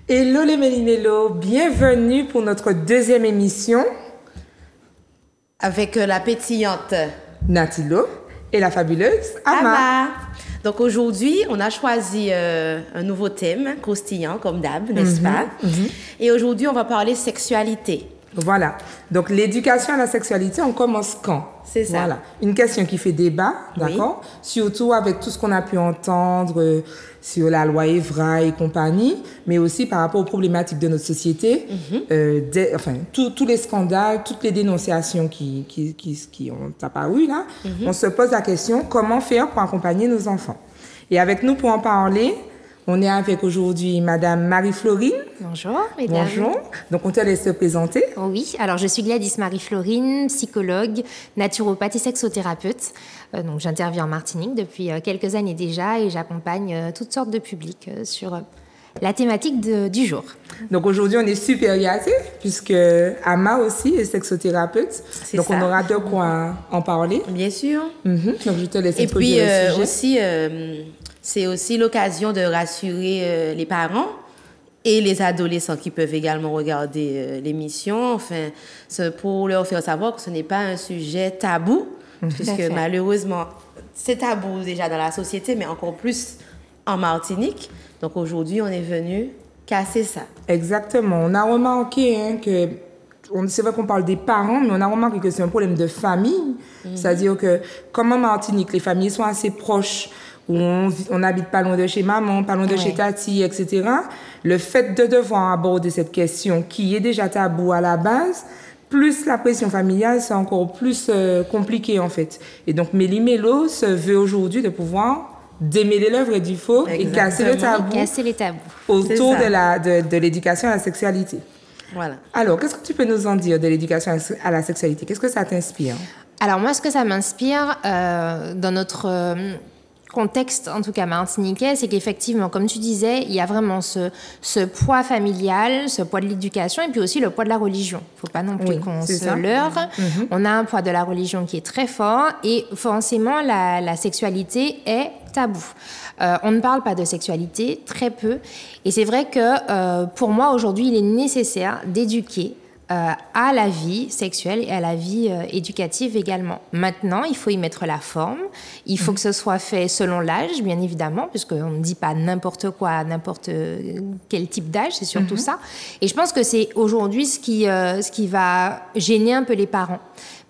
Hello les méli-mélos, bienvenue pour notre deuxième émission avec la pétillante Natilo et la fabuleuse Ama. Donc aujourd'hui, on a choisi un nouveau thème, croustillant comme d'hab, n'est-ce pas? Et aujourd'hui, on va parler sexualité. Voilà. Donc l'éducation à la sexualité, on commence quand? C'est ça. Voilà. Une question qui fait débat, d'accord? Oui. Surtout avec tout ce qu'on a pu entendre sur la loi Evra et compagnie, mais aussi par rapport aux problématiques de notre société, tous les scandales, toutes les dénonciations qui ont apparu là, on se pose la question, comment faire pour accompagner nos enfants? Et avec nous pour en parler, on est avec aujourd'hui Madame Marie-Florine. Bonjour, mesdames. Bonjour. Donc, on te laisse se présenter. Oh oui, alors je suis Gladys Marie-Florine, psychologue, naturopathe et sexothérapeute. Donc, j'interviens en Martinique depuis quelques années déjà et j'accompagne toutes sortes de publics sur la thématique du jour. Donc, aujourd'hui, on est super gâtés puisque Ama aussi est sexothérapeute. Donc, on aura de quoi en parler. Bien sûr. Donc, je te laisse introduire le sujet. Aussi... c'est aussi l'occasion de rassurer les parents et les adolescents qui peuvent également regarder l'émission, enfin, pour leur faire savoir que ce n'est pas un sujet tabou, puisque malheureusement, c'est tabou déjà dans la société, mais encore plus en Martinique. Donc aujourd'hui, on est venu casser ça. Exactement. On a remarqué que... C'est vrai qu'on parle des parents, mais on a remarqué que c'est un problème de famille. C'est-à-dire que, comme en Martinique, les familles sont assez proches, où on n'habite pas loin de chez maman, pas loin de chez tati, etc. Le fait de devoir aborder cette question qui est déjà tabou à la base, plus la pression familiale, c'est encore plus compliqué en fait. Et donc Méli-Mélo se veut aujourd'hui de pouvoir démêler le vrai du faux et casser le tabou. Casser les tabous. Autour de l'éducation à la sexualité. Voilà. Alors, qu'est-ce que tu peux nous en dire de l'éducation à la sexualité? Qu'est-ce que ça t'inspire? Alors moi, ce que ça m'inspire dans notre... contexte, en tout cas martiniquais, c'est qu'effectivement, comme tu disais, il y a vraiment ce poids familial, ce poids de l'éducation et puis aussi le poids de la religion. Il ne faut pas non plus qu'on se leurre. On a un poids de la religion qui est très fort et forcément, la sexualité est tabou. On ne parle pas de sexualité, très peu. Et c'est vrai que pour moi, aujourd'hui, il est nécessaire d'éduquer à la vie sexuelle et à la vie éducative également. Maintenant, il faut y mettre la forme. Il faut que ce soit fait selon l'âge, bien évidemment, puisqu'on ne dit pas n'importe quoi à n'importe quel type d'âge, c'est surtout ça. Et je pense que c'est aujourd'hui ce qui va gêner un peu les parents.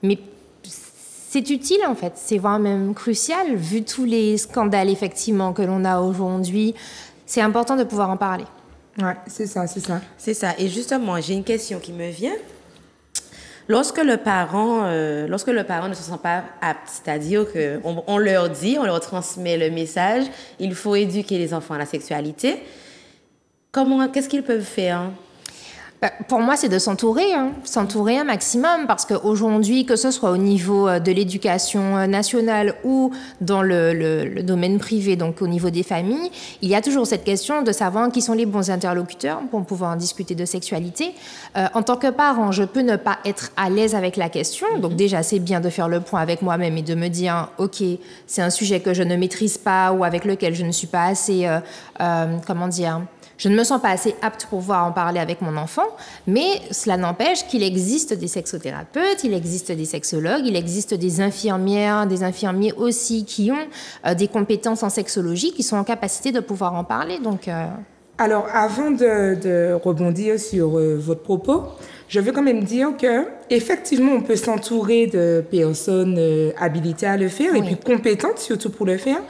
Mais c'est utile, en fait. C'est voire même crucial, vu tous les scandales, effectivement, que l'on a aujourd'hui. C'est important de pouvoir en parler. Ouais, c'est ça. C'est ça. Et justement, j'ai une question qui me vient. Lorsque le parent ne se sent pas apte, c'est-à-dire qu'on leur dit, on leur transmet le message, il faut éduquer les enfants à la sexualité, qu'est-ce qu'ils peuvent faire? Pour moi, c'est de s'entourer un maximum, parce qu'aujourd'hui, que ce soit au niveau de l'éducation nationale ou dans le domaine privé, donc au niveau des familles, il y a toujours cette question de savoir qui sont les bons interlocuteurs pour pouvoir en discuter de sexualité. En tant que parent, je peux ne pas être à l'aise avec la question, donc déjà, c'est bien de faire le point avec moi-même et de me dire, OK, c'est un sujet que je ne maîtrise pas ou avec lequel je ne suis pas assez, je ne me sens pas assez apte pour pouvoir en parler avec mon enfant, mais cela n'empêche qu'il existe des sexothérapeutes, il existe des sexologues, il existe des infirmières, des infirmiers aussi qui ont des compétences en sexologie, qui sont en capacité de pouvoir en parler. Donc, Alors, avant de rebondir sur votre propos, je veux quand même dire que effectivement, on peut s'entourer de personnes habilitées à le faire et puis compétentes surtout pour le faire.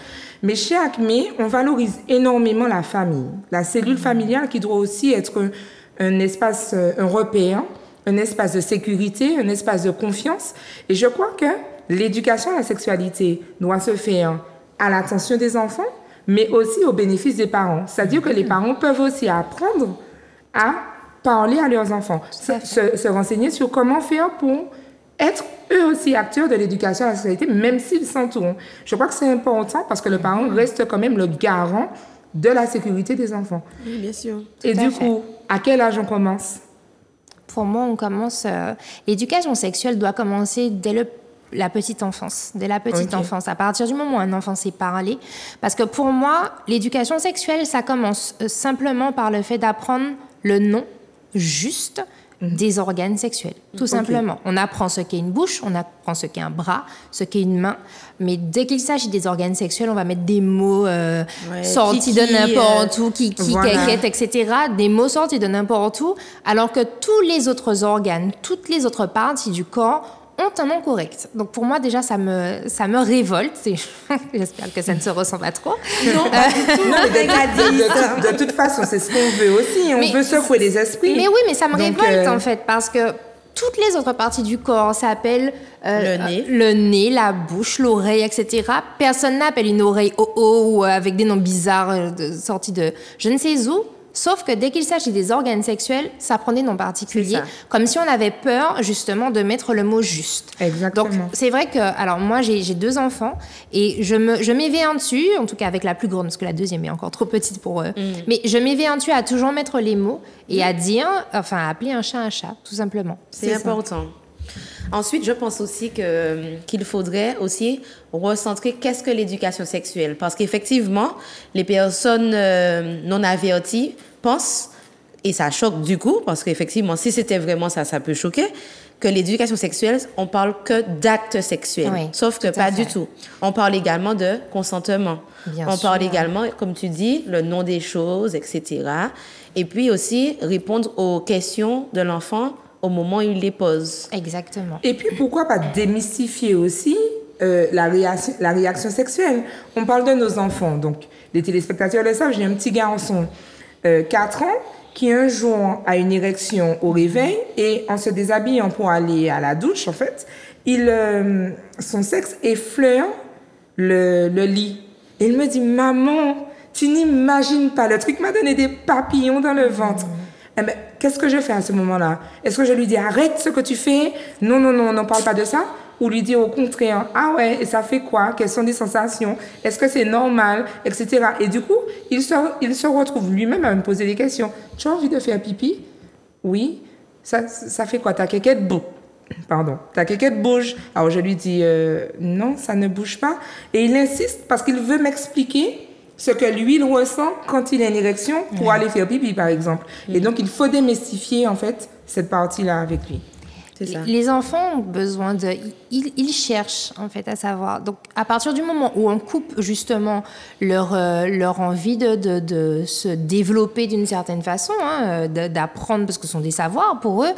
Mais chez Acme, on valorise énormément la famille, la cellule familiale qui doit aussi être un espace, un repère, un espace de sécurité, un espace de confiance. Et je crois que l'éducation à la sexualité doit se faire à l'attention des enfants, mais aussi au bénéfice des parents. C'est-à-dire que les parents peuvent aussi apprendre à parler à leurs enfants, se renseigner sur comment faire pour être eux aussi acteurs de l'éducation à la sexualité, même s'ils s'entourent. Je crois que c'est important parce que le parent reste quand même le garant de la sécurité des enfants. Oui, bien sûr. Et du coup, à quel âge on commence? Pour moi, on commence... l'éducation sexuelle doit commencer dès la petite enfance, dès la petite enfance. À partir du moment où un enfant sait parler, parce que pour moi, l'éducation sexuelle, ça commence simplement par le fait d'apprendre le nom juste des organes sexuels, tout simplement. On apprend ce qu'est une bouche, on apprend ce qu'est un bras, ce qu'est une main, mais dès qu'il s'agit des organes sexuels, on va mettre des mots sortis de n'importe où, caquette, etc. Des mots sortis de n'importe où, alors que tous les autres organes, toutes les autres parties du corps ont un nom correct. Donc pour moi déjà ça me révolte. J'espère que ça ne se ressent pas trop. Non, pas du tout. Non, de toute façon, c'est ce qu'on veut aussi. On veut secouer les esprits. Mais oui, mais ça me révolte en fait, parce que toutes les autres parties du corps s'appellent le nez, la bouche, l'oreille, etc. Personne n'appelle une oreille ou avec des noms bizarres sortis de je ne sais où. Sauf que dès qu'il s'agit des organes sexuels, ça prend des noms particuliers, comme si on avait peur justement de mettre le mot juste. Exactement. Donc c'est vrai que, alors moi j'ai 2 enfants et je m'éveille en tout cas avec la plus grande, parce que la deuxième est encore trop petite pour eux, mais je m'éveille à toujours mettre les mots et à dire, enfin à appeler un chat, tout simplement. C'est important. Ensuite, je pense aussi qu'il faudrait aussi recentrer qu'est-ce que l'éducation sexuelle. Parce qu'effectivement, les personnes non averties pensent, et ça choque du coup, parce qu'effectivement, si c'était vraiment ça, ça peut choquer, que l'éducation sexuelle, on parle que d'actes sexuels. Oui, sauf que pas du tout. On parle également de consentement. On parle également, comme tu dis, le nom des choses, etc. Et puis aussi répondre aux questions de l'enfant au moment où il les pose. Exactement. Et puis, pourquoi pas démystifier aussi la réaction sexuelle. On parle de nos enfants. Donc, les téléspectateurs le savent, j'ai un petit garçon, 4 ans, qui un jour a une érection au réveil et en se déshabillant pour aller à la douche, en fait, son sexe effleure le lit. Et il me dit, maman, tu n'imagines pas, le truc m'a donné des papillons dans le ventre. Eh ben, qu'est-ce que je fais à ce moment-là? Est-ce que je lui dis arrête ce que tu fais? Non, on n'en parle pas de ça. Ou lui dire au contraire, ah ouais, et ça fait quoi? Quelles sont les sensations? Est-ce que c'est normal? Etc. Et du coup, il se retrouve lui-même à me poser des questions. Tu as envie de faire pipi? Oui. Ça fait quoi? Ta quéquette bouge. Pardon. Ta quéquette bouge. Alors je lui dis, non, ça ne bouge pas. Et il insiste parce qu'il veut m'expliquer ce que lui, il ressent quand il a une érection pour aller faire pipi, par exemple. Et donc, il faut démystifier, en fait, cette partie-là avec lui. C'est ça. Les enfants ont besoin de... Ils cherchent, en fait, à savoir. Donc, à partir du moment où on coupe, justement, leur envie de se développer d'une certaine façon, d'apprendre, parce que ce sont des savoirs pour eux,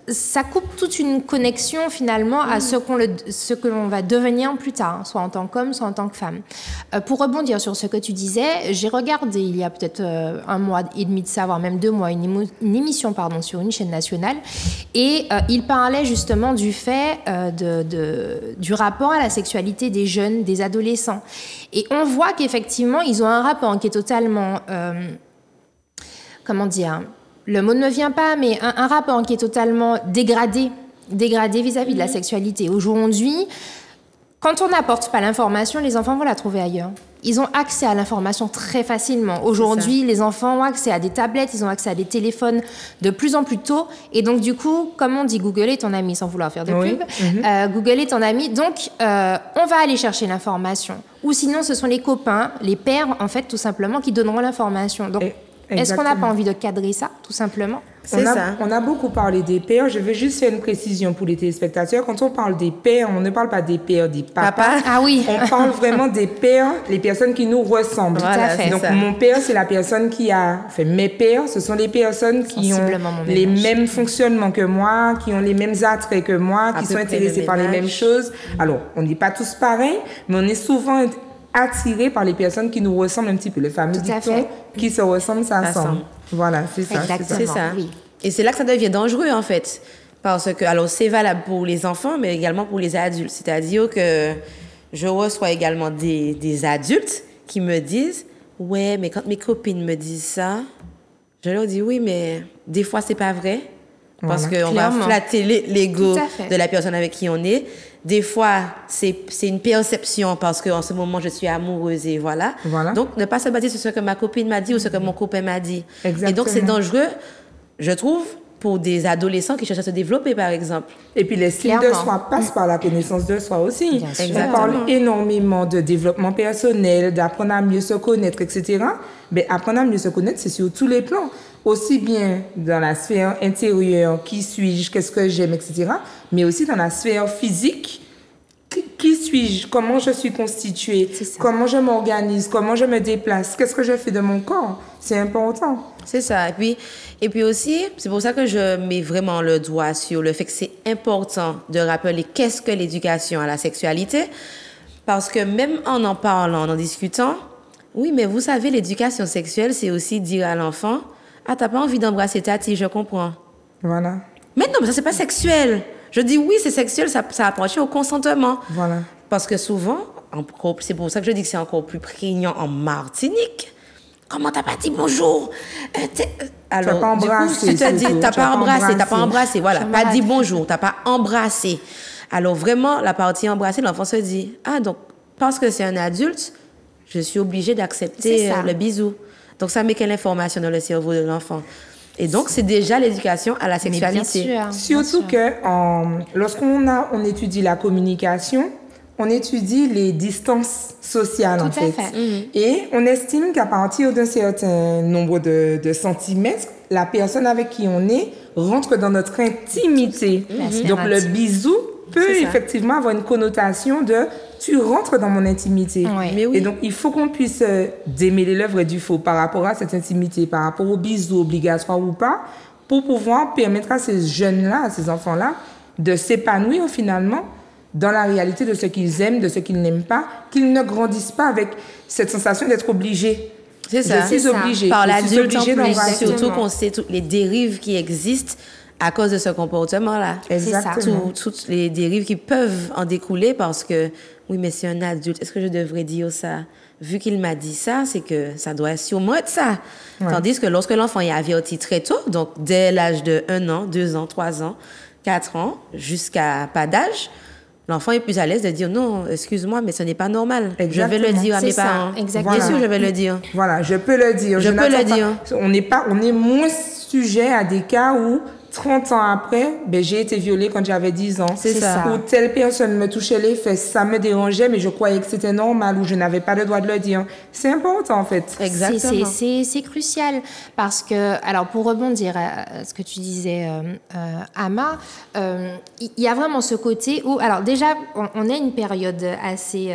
ça coupe toute une connexion finalement à ce que l'on va devenir plus tard, soit en tant qu'homme, soit en tant que femme. Pour rebondir sur ce que tu disais, j'ai regardé il y a peut-être 1 mois et demi de ça, voire même 2 mois, une émission sur une chaîne nationale, et il parlait justement du fait du rapport à la sexualité des jeunes, des adolescents. Et on voit qu'effectivement, ils ont un rapport qui est totalement... comment dire ? Le mot ne me vient pas, mais un rapport qui est totalement dégradé vis-à-vis de la sexualité. Aujourd'hui, quand on n'apporte pas l'information, les enfants vont la trouver ailleurs. Ils ont accès à l'information très facilement. Aujourd'hui, les enfants ont accès à des tablettes, ils ont accès à des téléphones de plus en plus tôt. Et donc, du coup, comme on dit, Google est ton ami, sans vouloir faire de pub. Google est ton ami. Donc, on va aller chercher l'information. Ou sinon, ce sont les copains, les pères, en fait, tout simplement, qui donneront l'information. Donc, est-ce qu'on n'a pas envie de cadrer ça, tout simplement? On a beaucoup parlé des pères. Je vais juste faire une précision pour les téléspectateurs. Quand on parle des pères, on ne parle pas des pères, des papas. Ah oui. On parle vraiment des pères, les personnes qui nous ressemblent. Tout à fait. Donc, mon père, c'est la personne qui a... Enfin, mes pères, ce sont les personnes qui ont les mêmes fonctionnements que moi, qui ont les mêmes attraits que moi, qui sont intéressés par les mêmes choses. Alors, on n'est pas tous pareils, mais on est souvent attirés par les personnes qui nous ressemblent un petit peu. Le fameux dicton, qui se ressemble, ça ressemble. Voilà, c'est ça. Exactement. C'est ça. Oui. Et c'est là que ça devient dangereux, en fait. Parce que, alors, c'est valable pour les enfants, mais également pour les adultes. C'est-à-dire que je reçois également des adultes qui me disent « Ouais, mais quand mes copines me disent ça, je leur dis oui, mais des fois, c'est pas vrai. » Parce qu'on va flatter l'ego de la personne avec qui on est. Des fois, c'est une perception parce qu'en ce moment, je suis amoureuse et voilà. Donc, ne pas se baser sur ce que ma copine m'a dit ou ce que mon copain m'a dit. Exactement. Et donc, c'est dangereux, je trouve, pour des adolescents qui cherchent à se développer, par exemple. Et puis l'estime de soi passe par la connaissance de soi aussi. On parle énormément de développement personnel, d'apprendre à mieux se connaître, etc. Mais apprendre à mieux se connaître, c'est sur tous les plans. Aussi bien dans la sphère intérieure, qui suis-je, qu'est-ce que j'aime, etc. Mais aussi dans la sphère physique, qui suis-je, comment je suis constituée, comment je m'organise, comment je me déplace, qu'est-ce que je fais de mon corps. C'est important. C'est ça. Et puis aussi, c'est pour ça que je mets vraiment le doigt sur le fait que c'est important de rappeler qu'est-ce que l'éducation à la sexualité. Parce que même en parlant, en discutant, oui, mais vous savez, l'éducation sexuelle, c'est aussi dire à l'enfant, ah, t'as pas envie d'embrasser Tati, je comprends. Voilà. Mais non, mais ça, c'est pas sexuel. Je dis oui, c'est sexuel, ça appartient au consentement. Voilà. Parce que souvent, c'est pour ça que je dis que c'est encore plus prégnant en Martinique. Comment t'as pas dit bonjour? Alors, t'as pas embrassé. Du coup, tu te dis, t'as pas embrassé, voilà. Pas dit bonjour, t'as pas embrassé. Alors vraiment, la partie embrassée, l'enfant se dit, ah, donc, parce que c'est un adulte, je suis obligée d'accepter le bisou. Donc, ça met quelle information dans le cerveau de l'enfant? Et donc, c'est déjà l'éducation à la sexualité. Bien sûr, surtout que lorsqu'on étudie la communication, on étudie les distances sociales, en fait. Et on estime qu'à partir d'un certain nombre de centimètres, la personne avec qui on est rentre dans notre intimité. Donc, le bisou peut effectivement avoir une connotation de « tu rentres dans mon intimité ». Mais oui. Et donc, il faut qu'on puisse démêler le vrai du faux par rapport à cette intimité, par rapport au bisou obligatoire ou pas, pour pouvoir permettre à ces jeunes-là, à ces enfants-là, de s'épanouir finalement dans la réalité de ce qu'ils aiment, de ce qu'ils n'aiment pas, qu'ils ne grandissent pas avec cette sensation d'être obligés. C'est ça. Je suis obligée. Par l'adulte en plus, surtout Exactement. qu'on sait toutes les dérives qui existent à cause de ce comportement-là. Exactement. Toutes les dérives qui peuvent en découler parce que, oui, mais c'est un adulte, est-ce que je devrais dire ça? Vu qu'il m'a dit ça, c'est que ça doit sûrement être ça. Ouais. Tandis que lorsque l'enfant est averti très tôt, donc dès l'âge de 1 an, 2 ans, 3 ans, 4 ans, jusqu'à pas d'âge, l'enfant est plus à l'aise de dire non, excuse-moi, mais ce n'est pas normal. Exactement. Je vais le dire à mes parents. Exactement. Bien sûr, je vais le dire. Voilà, je peux le dire. Je peux le dire. On est moins sujet à des cas où 30 ans après, j'ai été violée quand j'avais 10 ans. C'est ça. Ou telle personne me touchait les fesses, ça me dérangeait, mais je croyais que c'était normal ou je n'avais pas le droit de le dire. C'est important, en fait. Exactement. C'est crucial parce que, alors pour rebondir à ce que tu disais, Ama, il y a vraiment ce côté où, alors déjà, on a une période assez...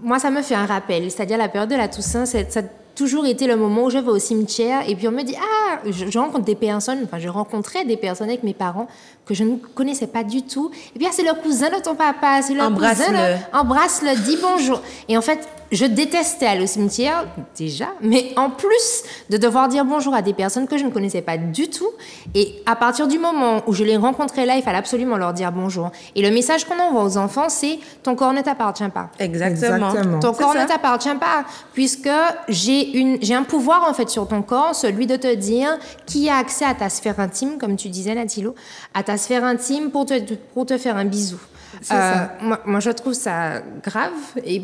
moi, ça me fait un rappel, c'est-à-dire la période de la Toussaint, ça a toujours été le moment où je vais au cimetière et puis on me dit, je rencontre des personnes, je rencontrais des personnes avec mes parents que je ne connaissais pas du tout. Et puis, c'est le cousin de ton papa, c'est le cousin de... Embrasse-le, dis bonjour. Et en fait, je détestais aller au cimetière, déjà, mais en plus de devoir dire bonjour à des personnes que je ne connaissais pas du tout. Et à partir du moment où je les rencontrais là, il fallait absolument leur dire bonjour. Et le message qu'on envoie aux enfants, c'est « ton corps ne t'appartient pas ». Exactement. Ton corps ne t'appartient pas, puisque j'ai un pouvoir, en fait, sur ton corps, celui de te dire qui a accès à ta sphère intime, comme tu disais, Natilo, à ta sphère intime pour te faire un bisou. Moi, je trouve ça grave. Et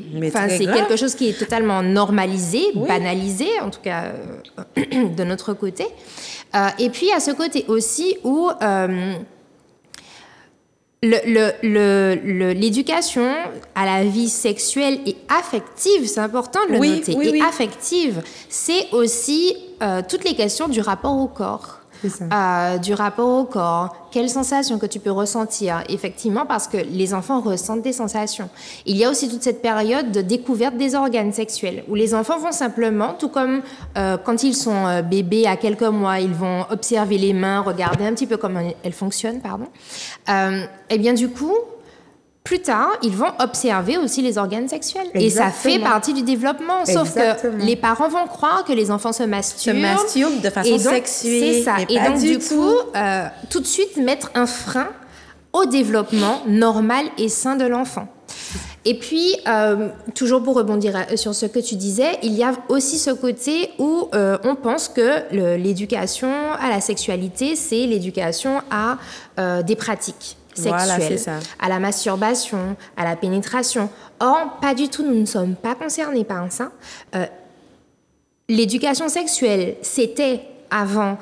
c'est quelque chose qui est totalement normalisé, banalisé, en tout cas de notre côté. Et puis, il y a ce côté aussi où l'éducation à la vie sexuelle et affective, c'est important de le noter, affective, c'est aussi toutes les questions du rapport au corps. Du rapport au corps, quelles sensations que tu peux ressentir, effectivement, parce que les enfants ressentent des sensations. Il y a aussi toute cette période de découverte des organes sexuels, où les enfants vont simplement, tout comme quand ils sont bébés à quelques mois, ils vont observer les mains, regarder un petit peu comment elles fonctionnent, et bien du coup, plus tard, ils vont observer aussi les organes sexuels. Exactement. Et ça fait partie du développement. Sauf que les parents vont croire que les enfants se masturbent. De façon sexuée. C'est ça. Et donc, du coup, tout de suite, mettre un frein au développement normal et sain de l'enfant. Et puis, toujours pour rebondir sur ce que tu disais, il y a aussi ce côté où on pense que l'éducation à la sexualité, c'est l'éducation à des pratiques sexuelle, à la masturbation, à la pénétration. Or, pas du tout, nous ne sommes pas concernés par ça. L'éducation sexuelle, c'était avant,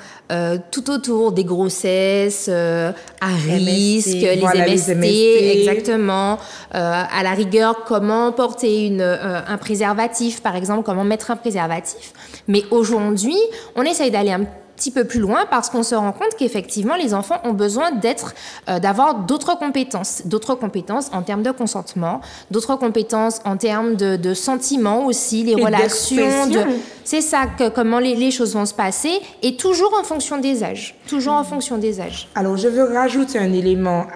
tout autour des grossesses, à risque, les voilà, MST, les MST. exactement. À la rigueur, comment porter un préservatif, par exemple, comment mettre un préservatif. Mais aujourd'hui, on essaye d'aller un petit peu plus loin parce qu'on se rend compte qu'effectivement, les enfants ont besoin d'avoir d'autres compétences en termes de consentement, d'autres compétences en termes de sentiments aussi, les relations. C'est ça, comment les choses vont se passer, et toujours en fonction des âges. Toujours en fonction des âges. Alors, je veux rajouter un élément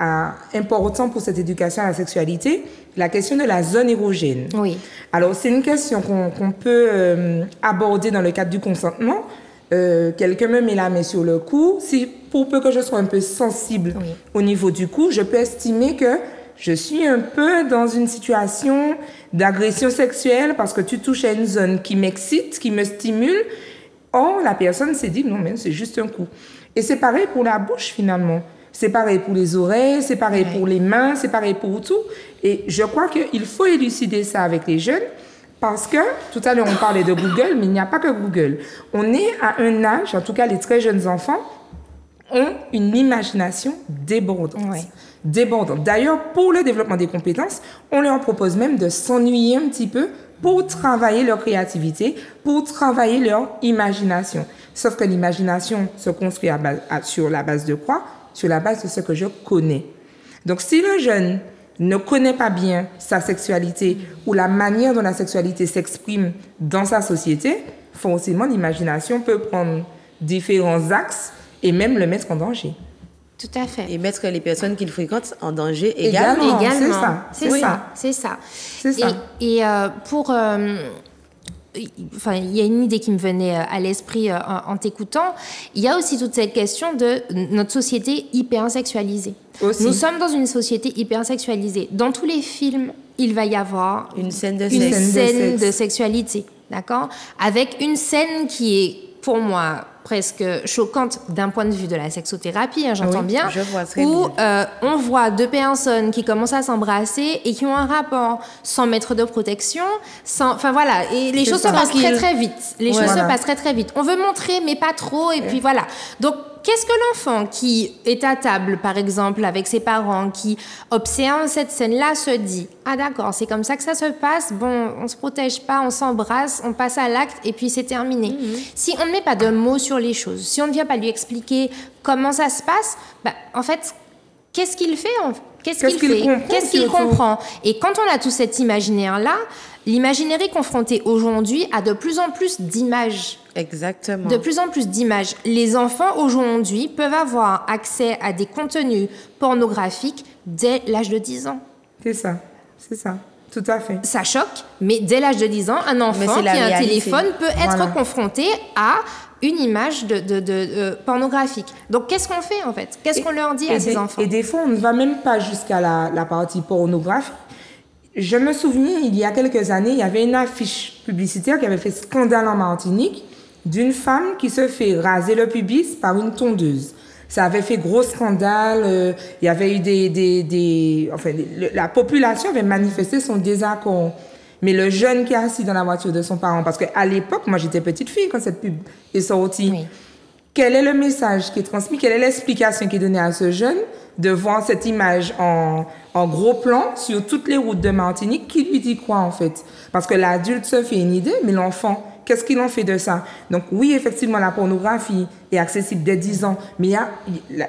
important pour cette éducation à la sexualité, la question de la zone érogène. Oui. Alors, c'est une question qu'on peut aborder dans le cadre du consentement. Quelqu'un me met la main sur le cou. Si, pour peu que je sois un peu sensible au niveau du cou, je peux estimer que je suis un peu dans une situation d'agression sexuelle parce que tu touches à une zone qui m'excite, qui me stimule. Or, la personne s'est dit, non, mais c'est juste un coup. Et c'est pareil pour la bouche, finalement. C'est pareil pour les oreilles, c'est pareil pour les mains, c'est pareil pour tout. Et je crois qu'il faut élucider ça avec les jeunes. Parce que, tout à l'heure, on parlait de Google, mais il n'y a pas que Google. On est à un âge, en tout cas les très jeunes enfants, ont une imagination débordante. Oui. Débordante. D'ailleurs, pour le développement des compétences, on leur propose même de s'ennuyer un petit peu pour travailler leur créativité, pour travailler leur imagination. Sauf que l'imagination se construit sur la base de quoi? Sur la base de ce que je connais. Donc, si le jeune ne connaît pas bien sa sexualité ou la manière dont la sexualité s'exprime dans sa société, forcément, l'imagination peut prendre différents axes et même le mettre en danger. Tout à fait. Et mettre les personnes qu'il fréquente en danger également. C'est ça. Et pour... Enfin, il y a une idée qui me venait à l'esprit en t'écoutant. Il y a aussi toute cette question de notre société hyper sexualisée. Aussi. Nous sommes dans une société hyper sexualisée. Dans tous les films, il va y avoir une scène de sexualité, d'accord ? Avec une scène qui est, pour moi, presque choquante d'un point de vue de la sexothérapie, j'entends bien, je vois très où bien. On voit deux personnes qui commencent à s'embrasser et qui ont un rapport sans mettre de protection, enfin voilà, et les choses se passent très très vite. Les choses se passent très très vite. On veut montrer, mais pas trop, et puis voilà. Donc, qu'est-ce que l'enfant qui est à table, par exemple, avec ses parents, qui observe cette scène-là, se dit « Ah d'accord, c'est comme ça que ça se passe, bon, on se protège pas, on s'embrasse, on passe à l'acte, et puis c'est terminé. Si on ne met pas de mots sur les choses, si on ne vient pas lui expliquer comment ça se passe, en fait, qu'est-ce qu'il fait ? Qu'est-ce qu'il comprend ? Et quand on a tout cet imaginaire-là, l'imaginaire est confronté aujourd'hui à de plus en plus d'images. Exactement. De plus en plus d'images. Les enfants aujourd'hui peuvent avoir accès à des contenus pornographiques dès l'âge de 10 ans. C'est ça, tout à fait. Ça choque, mais dès l'âge de 10 ans, un enfant qui a un téléphone peut être confronté à une image pornographique. Donc, qu'est-ce qu'on fait, en fait ? Qu'est-ce qu'on leur dit à ces enfants ? Et des fois, on ne va même pas jusqu'à la partie pornographique. Je me souviens, il y a quelques années, il y avait une affiche publicitaire qui avait fait scandale en Martinique d'une femme qui se fait raser le pubis par une tondeuse. Ça avait fait gros scandale. Il y avait eu la population avait manifesté son désaccord. Mais le jeune qui est assis dans la voiture de son parent, parce qu'à l'époque, moi j'étais petite fille quand cette pub est sortie. Oui. Quel est le message qui est transmis? Quelle est l'explication qui est donnée à ce jeune de voir cette image en gros plan sur toutes les routes de Martinique? Qui lui dit quoi en fait? Parce que l'adulte se fait une idée, mais l'enfant, qu'est-ce qu'il en fait de ça? Donc oui, effectivement, la pornographie est accessible dès 10 ans, mais il y a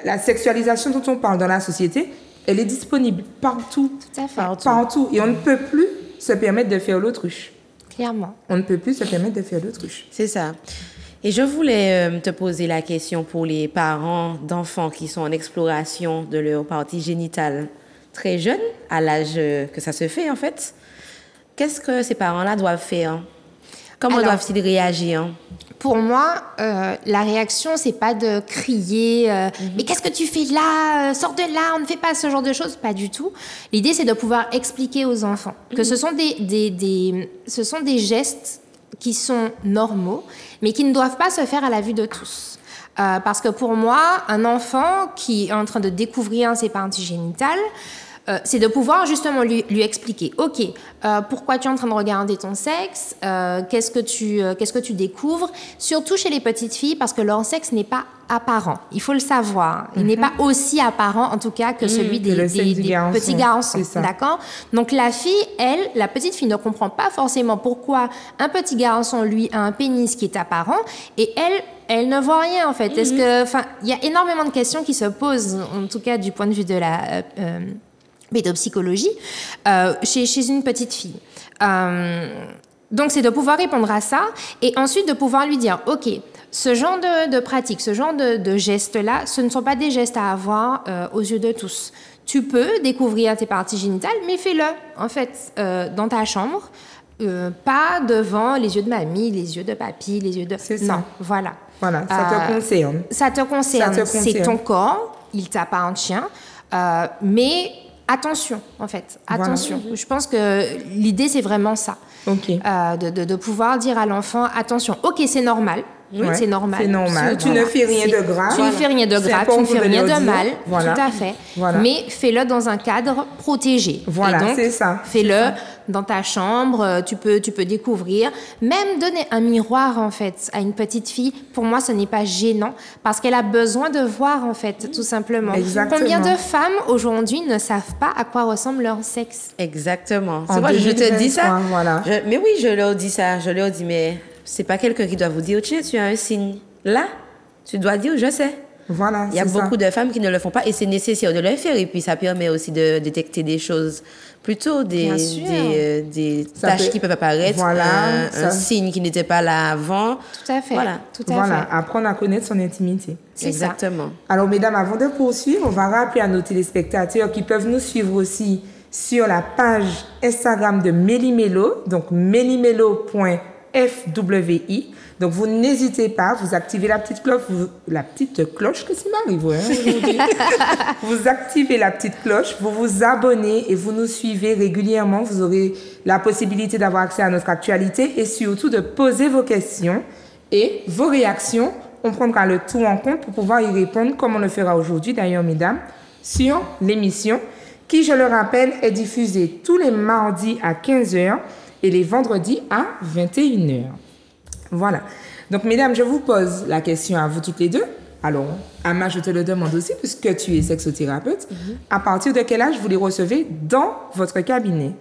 la sexualisation dont on parle dans la société, elle est disponible partout. Tout à fait. Partout. Et on ne peut plus se permettre de faire l'autruche. Clairement. On ne peut plus se permettre de faire l'autruche. C'est ça. Et je voulais te poser la question pour les parents d'enfants qui sont en exploration de leur partie génitale très jeunes, à l'âge que ça se fait en fait. Qu'est-ce que ces parents-là doivent faire? Comment doivent-ils réagir? Pour moi, la réaction, c'est pas de crier mais qu'est-ce que tu fais là? Sors de là, on ne fait pas ce genre de choses. Pas du tout. L'idée, c'est de pouvoir expliquer aux enfants que ce sont des gestes qui sont normaux, mais qui ne doivent pas se faire à la vue de tous. Parce que pour moi, un enfant qui est en train de découvrir ses parties génitales, c'est de pouvoir justement lui expliquer, ok, pourquoi tu es en train de regarder ton sexe, qu'est-ce que tu découvres, surtout chez les petites filles, parce que leur sexe n'est pas apparent, il faut le savoir, il n'est pas aussi apparent en tout cas que celui des petits garçons, d'accord? Donc la fille, la petite fille ne comprend pas forcément pourquoi un petit garçon, lui, a un pénis qui est apparent, et elle ne voit rien en fait. Est-ce que, enfin, il y a énormément de questions qui se posent, en tout cas du point de vue de la pédopsychologie, chez une petite fille. Donc, c'est de pouvoir répondre à ça et ensuite de pouvoir lui dire, OK, ce genre de pratique, ce genre de gestes-là, ce ne sont pas des gestes à avoir aux yeux de tous. Tu peux découvrir tes parties génitales, mais fais-le, en fait, dans ta chambre, pas devant les yeux de mamie, les yeux de papy, les yeux de... C'est ça. Non, voilà. Voilà, ça te concerne. Ça te concerne. C'est ton corps, il t'appartient, mais attention, en fait, attention. Voilà. Je pense que l'idée, c'est vraiment ça. OK. De pouvoir dire à l'enfant, attention, OK, c'est normal. Oui, c'est normal. C'est normal. Tu ne fais rien de grave. Tu ne fais rien de grave, tu ne fais rien de mal. Voilà. Tout à fait. Voilà. Mais fais-le dans un cadre protégé. Voilà, donc, c'est ça. Fais-le dans ta chambre, tu peux découvrir. Même donner un miroir, en fait, à une petite fille, pour moi, ce n'est pas gênant parce qu'elle a besoin de voir, en fait, tout simplement. Exactement. Combien de femmes, aujourd'hui, ne savent pas à quoi ressemble leur sexe? Exactement. C'est moi, je te dis ça. Voilà. Mais oui, je leur dis ça. Je leur dis, mais c'est pas quelqu'un qui doit vous dire, tiens, tu as un signe. Là, tu dois dire, je sais. Voilà, il y a beaucoup de femmes qui ne le font pas et c'est nécessaire de le faire. Et puis, ça permet aussi de détecter des choses plutôt, des tâches qui peuvent apparaître, voilà, un signe qui n'était pas là avant. Tout à fait. Voilà. Tout à fait. Apprendre à connaître son intimité. Exactement. Ça. Alors, mesdames, avant de poursuivre, on va rappeler à nos téléspectateurs qui peuvent nous suivre aussi sur la page Instagram de Méli-Mélo, donc mélimelo.fwi. Donc, vous n'hésitez pas, vous activez la petite cloche, que c'est m'arrive, aujourd'hui. Vous activez la petite cloche, vous vous abonnez et vous nous suivez régulièrement. Vous aurez la possibilité d'avoir accès à notre actualité et surtout de poser vos questions et vos réactions. On prendra le tout en compte pour pouvoir y répondre comme on le fera aujourd'hui, d'ailleurs, mesdames, sur l'émission qui, je le rappelle, est diffusée tous les mardis à 15h et les vendredis à 21h. Voilà. Donc, mesdames, je vous pose la question à vous toutes les deux. Alors, Ama, je te le demande aussi, puisque tu es sexothérapeute. À partir de quel âge vous les recevez dans votre cabinet,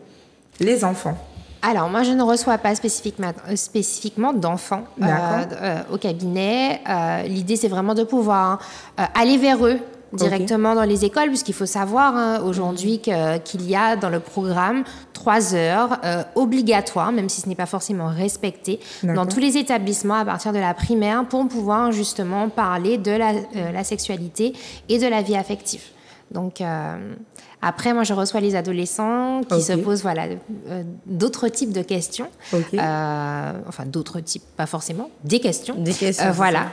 les enfants? Alors, moi, je ne reçois pas spécifiquement d'enfants au cabinet. L'idée, c'est vraiment de pouvoir aller vers eux directement dans les écoles, puisqu'il faut savoir aujourd'hui qu'il y a dans le programme 3 heures obligatoires, même si ce n'est pas forcément respecté, dans tous les établissements à partir de la primaire pour pouvoir justement parler de la sexualité et de la vie affective. Donc, après, moi, je reçois les adolescents qui se posent d'autres types de questions. Enfin, d'autres types, pas forcément, des questions. Des questions. Voilà.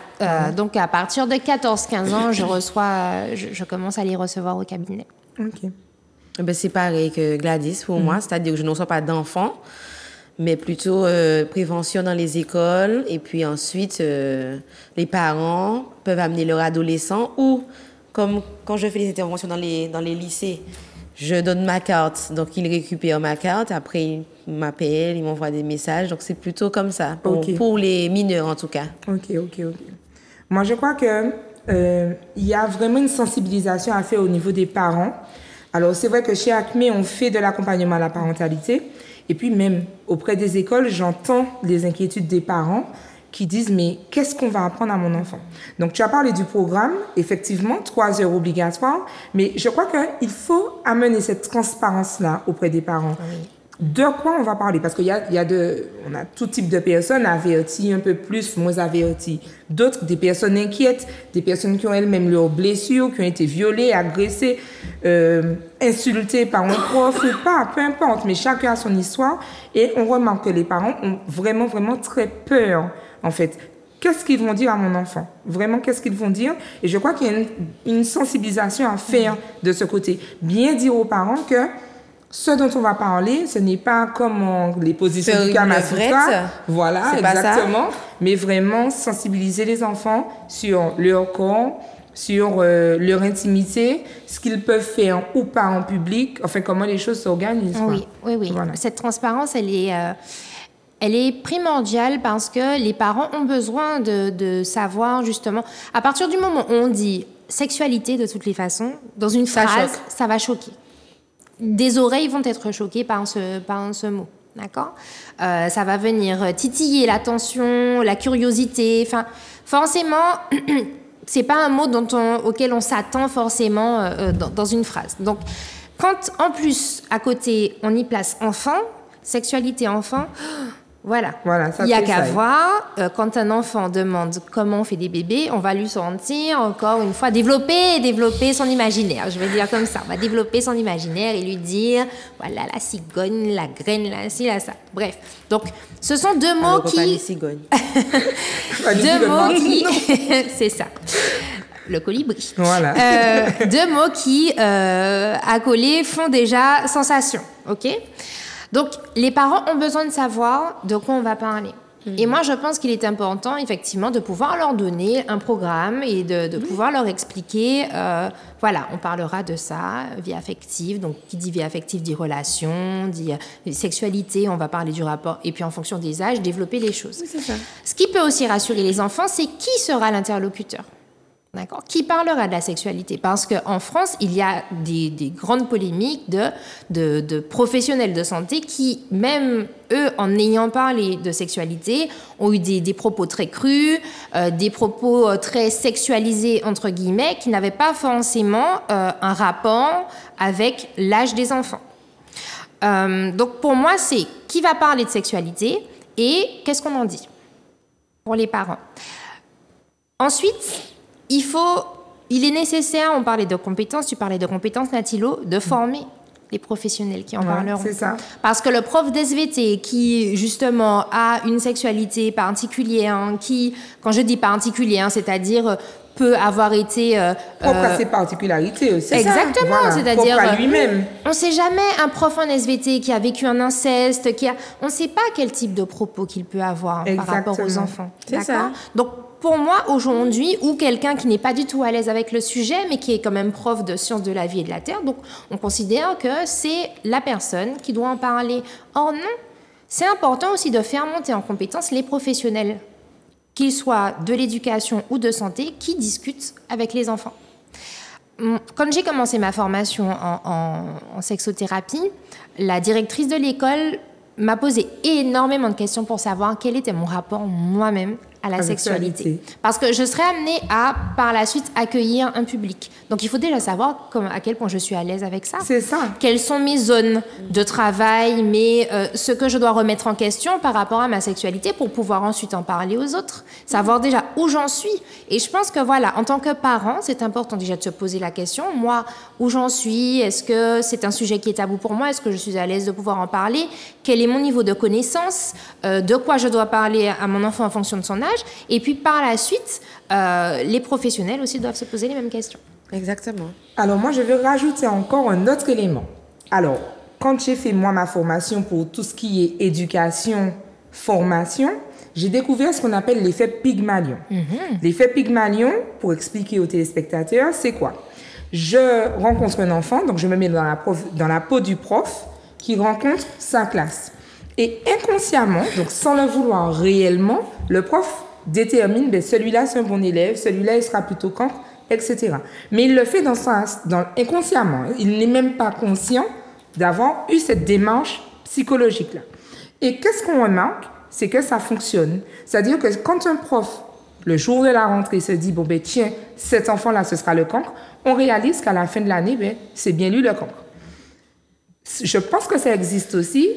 Donc, à partir de 14-15 ans, je commence à les recevoir au cabinet. OK. Ben, c'est pareil que Gladys pour moi, c'est-à-dire que je ne reçois pas d'enfants, mais plutôt prévention dans les écoles. Et puis ensuite, les parents peuvent amener leur adolescent ou... Comme quand je fais les interventions dans les lycées, je donne ma carte, donc ils récupèrent ma carte, après ils m'appellent, ils m'envoient des messages, donc c'est plutôt comme ça, pour les mineurs en tout cas. OK. Moi, je crois que y a vraiment une sensibilisation à faire au niveau des parents. Alors, c'est vrai que chez Acme, on fait de l'accompagnement à la parentalité, et puis même auprès des écoles, j'entends les inquiétudes des parents qui disent, mais qu'est-ce qu'on va apprendre à mon enfant? Donc, tu as parlé du programme, effectivement, 3 heures obligatoires, mais je crois qu'il faut amener cette transparence-là auprès des parents. Oui. De quoi on va parler? Parce qu'il on a tout type de personnes averties, un peu plus, moins averties. D'autres, des personnes inquiètes, des personnes qui ont elles-mêmes leurs blessures, qui ont été violées, agressées, insultées par un prof ou pas, peu importe, mais chacun a son histoire. Et on remarque que les parents ont vraiment, vraiment très peur. En fait, qu'est-ce qu'ils vont dire à mon enfant? Vraiment, qu'est-ce qu'ils vont dire? Et je crois qu'il y a une sensibilisation à faire de ce côté. Bien dire aux parents que ce dont on va parler, ce n'est pas comme les positions du Kama Sutra. Voilà, exactement. Mais vraiment sensibiliser les enfants sur leur corps, sur leur intimité, ce qu'ils peuvent faire ou pas en public, enfin comment les choses s'organisent. Oui. Voilà. Cette transparence, elle est primordiale parce que les parents ont besoin de savoir justement, à partir du moment où on dit sexualité de toutes les façons, dans une phrase, ça va choquer. Des oreilles vont être choquées par ce mot. D'accord ? Ça va venir titiller l'attention, la curiosité. Enfin, forcément, c'est pas un mot auquel on s'attend forcément dans une phrase. Donc, quand en plus, à côté, on y place enfant, sexualité enfant, voilà. Il n'y a qu'à voir, quand un enfant demande comment on fait des bébés, on va lui sentir, encore une fois, développer son imaginaire. Je vais dire comme ça. On va développer son imaginaire et lui dire, voilà, la cigogne, la graine, la ci, la ça. Bref. Donc, ce sont deux mots qui... deux mots qui... C'est ça. Le colibri. Voilà. Deux mots qui, accolés, font déjà sensation. OK ? Donc, les parents ont besoin de savoir de quoi on va parler. Et moi, je pense qu'il est important, effectivement, de pouvoir leur donner un programme et de pouvoir leur expliquer, voilà, on parlera de ça, vie affective. Donc, qui dit vie affective dit relation, dit sexualité, on va parler du rapport. Et puis, en fonction des âges, développer les choses. Oui, c'est ça. Ce qui peut aussi rassurer les enfants, c'est qui sera l'interlocuteur. D'accord. Qui parlera de la sexualité? Parce qu'en France, il y a des grandes polémiques de professionnels de santé qui, même eux, en ayant parlé de sexualité, ont eu des propos très crus, des propos très sexualisés, entre guillemets, qui n'avaient pas forcément un rapport avec l'âge des enfants. Donc pour moi, c'est qui va parler de sexualité et qu'est-ce qu'on en dit pour les parents. Ensuite, il est nécessaire, on parlait de compétences, tu parlais de compétences, Natilo, de former les professionnels qui en parleront. C'est ça. Parce que le prof d'SVT qui, justement, a une sexualité particulière, qui, quand je dis particulière, c'est-à-dire peut avoir été... propre à ses particularités aussi. Exactement, voilà. C'est-à-dire... Propre à lui-même. On ne sait jamais un prof en SVT qui a vécu un inceste, on ne sait pas quel type de propos qu'il peut avoir par rapport aux enfants. C'est ça. Donc, pour moi, aujourd'hui, ou quelqu'un qui n'est pas du tout à l'aise avec le sujet, mais qui est quand même prof de sciences de la vie et de la terre, donc on considère que c'est la personne qui doit en parler. Or non, c'est important aussi de faire monter en compétence les professionnels, qu'ils soient de l'éducation ou de santé, qui discutent avec les enfants. Quand j'ai commencé ma formation en sexothérapie, la directrice de l'école m'a posé énormément de questions pour savoir quel était mon rapport moi-même à la sexualité. Parce que je serais amenée à, par la suite, accueillir un public. Donc, il faut déjà savoir à quel point je suis à l'aise avec ça. C'est ça. Quelles sont mes zones de travail, ce que je dois remettre en question par rapport à ma sexualité pour pouvoir ensuite en parler aux autres. Savoir déjà où j'en suis. Et je pense que, voilà, en tant que parent, c'est important déjà de se poser la question. Moi, où j'en suis? Est-ce que c'est un sujet qui est tabou pour moi? Est-ce que je suis à l'aise de pouvoir en parler? Quel est mon niveau de connaissance? De quoi je dois parler à mon enfant en fonction de son âge? Et puis par la suite, les professionnels aussi doivent se poser les mêmes questions. Exactement. Alors moi, je vais rajouter encore un autre élément. Alors, quand j'ai fait moi ma formation pour tout ce qui est éducation, formation, j'ai découvert ce qu'on appelle l'effet Pygmalion. L'effet Pygmalion, pour expliquer aux téléspectateurs, c'est quoi? Je rencontre un enfant, donc je me mets dans la peau du prof qui rencontre sa classe. Et inconsciemment, donc sans le vouloir réellement, le prof détermine, celui-là c'est un bon élève, celui-là il sera plutôt cancre, etc. Mais il le fait inconsciemment. Il n'est même pas conscient d'avoir eu cette démarche psychologique-là. Et qu'est-ce qu'on remarque? C'est que ça fonctionne. C'est-à-dire que quand un prof, le jour de la rentrée, se dit, tiens, cet enfant-là, ce sera le cancre, on réalise qu'à la fin de l'année, c'est bien lui le cancre. Je pense que ça existe aussi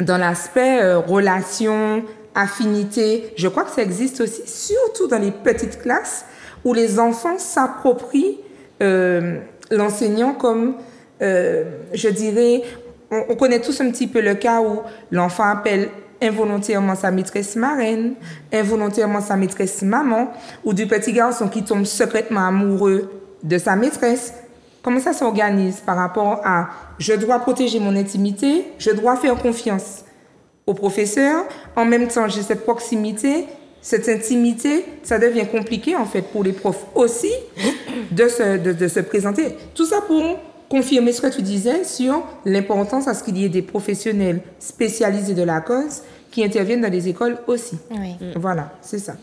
dans l'aspect relation, affinité. Je crois que ça existe aussi, surtout dans les petites classes où les enfants s'approprient l'enseignant comme, je dirais, on connaît tous un petit peu le cas où l'enfant appelle involontairement sa maîtresse marraine, involontairement sa maîtresse maman, ou du petit garçon qui tombe secrètement amoureux de sa maîtresse. Comment ça s'organise par rapport à je dois protéger mon intimité, je dois faire confiance au professeur, en même temps j'ai cette proximité cette intimité, ça devient compliqué en fait pour les profs aussi de se présenter. Tout ça pour confirmer ce que tu disais sur l'importance à ce qu'il y ait des professionnels spécialisés de la cause qui interviennent dans les écoles aussi. Oui. Voilà, c'est ça.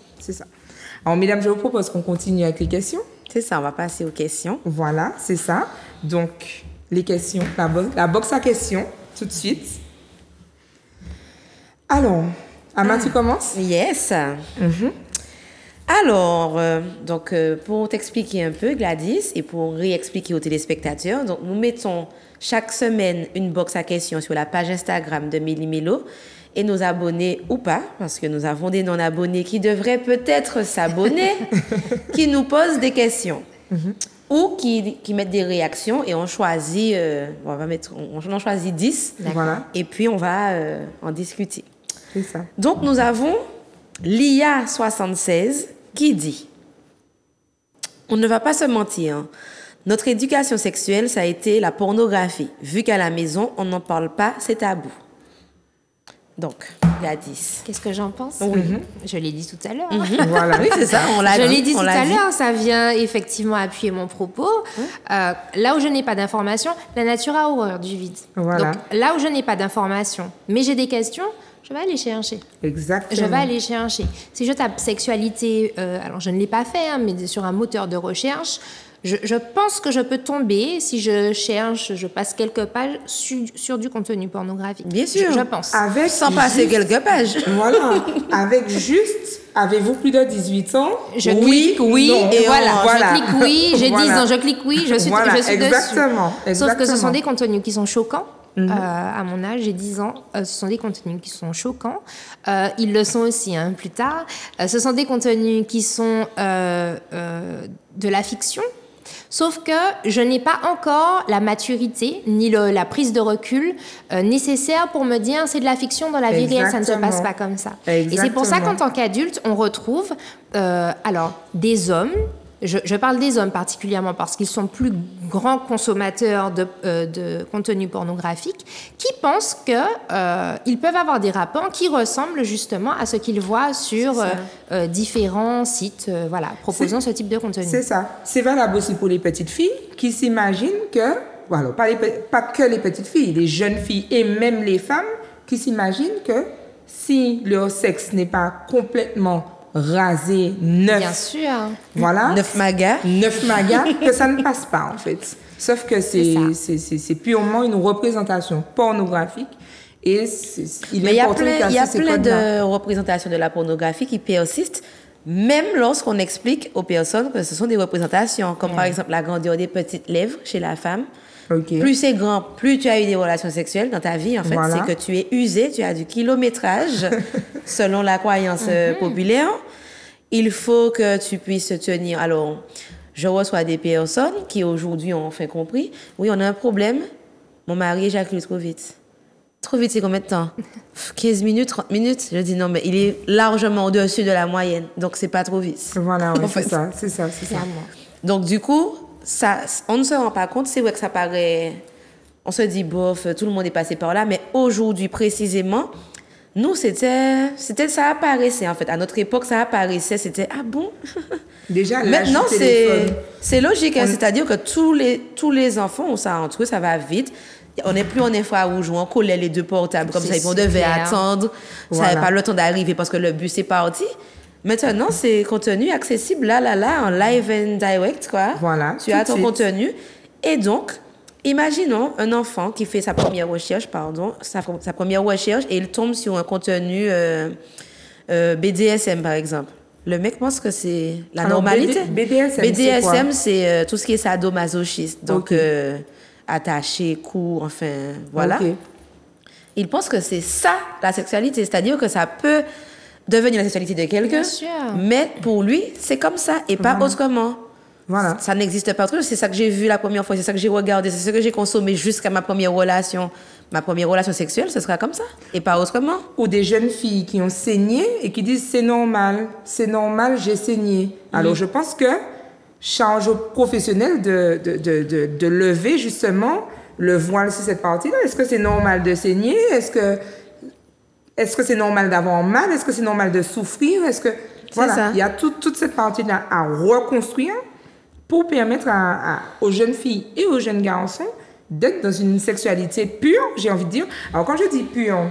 Alors, mesdames, je vous propose qu'on continue avec les questions. C'est ça, on va passer aux questions. Voilà, c'est ça. Donc, les questions, la box à questions, tout de suite. Alors, Ama, tu commences? Yes. Alors, pour t'expliquer un peu, Gladys, et pour réexpliquer aux téléspectateurs, donc nous mettons chaque semaine une box à questions sur la page Instagram de Mélie Mélo et nos abonnés ou pas, parce que nous avons des non-abonnés qui devraient peut-être s'abonner, qui nous posent des questions ou qui mettent des réactions et on choisit, on en choisit 10 Voilà, et puis on va en discuter. c'est ça. Donc, nous avons Lia76 qui dit « On ne va pas se mentir, hein. Notre éducation sexuelle, ça a été la pornographie. Vu qu'à la maison, on n'en parle pas, c'est tabou. » Donc, Gladys. Qu'est-ce que j'en pense? Oui. Je l'ai dit tout à l'heure. Voilà. Oui, c'est ça, on l'a dit. Je l'ai dit on tout l'a à l'heure, ça vient effectivement appuyer mon propos. Là où je n'ai pas d'informations, la nature a horreur du vide. Voilà. Donc là où je n'ai pas d'informations, mais j'ai des questions, je vais aller chercher. Exactement. Je vais aller chercher. Si je tape sexualité, alors je ne l'ai pas fait, hein, mais sur un moteur de recherche, je pense que je peux tomber, si je cherche, je passe quelques pages sur du contenu pornographique. Bien sûr. Je pense. Sans passer quelques pages. Voilà. Avec juste, avez-vous plus de 18 ans? Je clique oui, non. et voilà. Voilà. Je clique oui, j'ai 10 Voilà. ans, je clique oui, je suis Voilà, dessus. exactement. Sauf que ce sont des contenus qui sont choquants. À mon âge, j'ai 10 ans, ce sont des contenus qui sont choquants. Ils le sont aussi plus tard. Ce sont des contenus qui sont de la fiction. Sauf que je n'ai pas encore la maturité ni la prise de recul nécessaire pour me dire c'est de la fiction dans la vie réelle, ça ne se passe pas comme ça. Exactement. Et c'est pour ça qu'en tant qu'adulte, on retrouve des hommes. Je parle des hommes particulièrement parce qu'ils sont plus grands consommateurs de contenu pornographique qui pensent qu'ils peuvent avoir des rapports qui ressemblent justement à ce qu'ils voient sur différents sites proposant ce type de contenu. C'est ça. C'est valable aussi pour les petites filles qui s'imaginent que, voilà, pas que les petites filles, les jeunes filles et même les femmes qui s'imaginent que si leur sexe n'est pas complètement rasé, neuf. Bien sûr. Voilà. 9 magas. 9 magas, que ça ne passe pas, en fait. Sauf que c'est purement une représentation pornographique. Et il y a plein de de représentations de la pornographie qui persistent, même lorsqu'on explique aux personnes que ce sont des représentations, comme par exemple la grandeur des petites lèvres chez la femme. Okay. Plus c'est grand, plus tu as eu des relations sexuelles dans ta vie. En fait, Voilà. c'est que tu es usé, tu as du kilométrage, selon la croyance populaire. Il faut que tu puisses tenir. Alors, je reçois des personnes qui aujourd'hui ont enfin compris. Oui, on a un problème. Mon mari éjacule trop vite. Trop vite, c'est combien de temps? 15 minutes, 30 minutes? Je dis non, mais il est largement au-dessus de la moyenne. Donc, c'est pas trop vite. Voilà, oui, En fait. c'est ça. Donc, du coup, ça, on ne se rend pas compte. C'est vrai que ça paraît... On se dit, bof, tout le monde est passé par là. Mais aujourd'hui, précisément, nous, c'était ça apparaissait, en fait. À notre époque, ça apparaissait. C'était, ah bon? Déjà, Maintenant, l'âge du téléphone. c'est logique. Hein, c'est-à-dire que tous les enfants ont ça entre eux. Ça va vite. On n'est plus en infrarouge où on collait les deux portables comme ça. Et puis on devait attendre. Ça n'avait pas le temps d'arriver parce que le bus est parti. Maintenant, c'est contenu accessible là, en live and direct, quoi. Voilà. Tu as ton contenu. Et donc, imaginons un enfant qui fait sa première recherche, sa première recherche, et il tombe sur un contenu BDSM, par exemple. Le mec pense que c'est la normalité. BDSM, c'est tout ce qui est sadomasochiste. Donc, attaché, coup, enfin, voilà. Okay. Il pense que c'est ça, la sexualité. C'est-à-dire que ça peut devenir la sexualité de quelqu'un, mais pour lui, c'est comme ça et pas autrement. Voilà. Ça n'existe pas trop. C'est ça que j'ai vu la première fois, c'est ça que j'ai regardé, c'est ce que j'ai consommé jusqu'à ma première relation. Ma première relation sexuelle, ce sera comme ça et pas autrement. Ou des jeunes filles qui ont saigné et qui disent c'est normal, j'ai saigné. Alors je pense que charge aux professionnels de lever justement le voile sur cette partie-là. Est-ce que c'est normal de saigner? Est-ce que est-ce que c'est normal d'avoir mal? Est-ce que c'est normal de souffrir? Est-ce que... Voilà, ça. il y a toute cette partie-là à reconstruire pour permettre aux jeunes filles et aux jeunes garçons d'être dans une sexualité pure, j'ai envie de dire. Alors, quand je dis pure,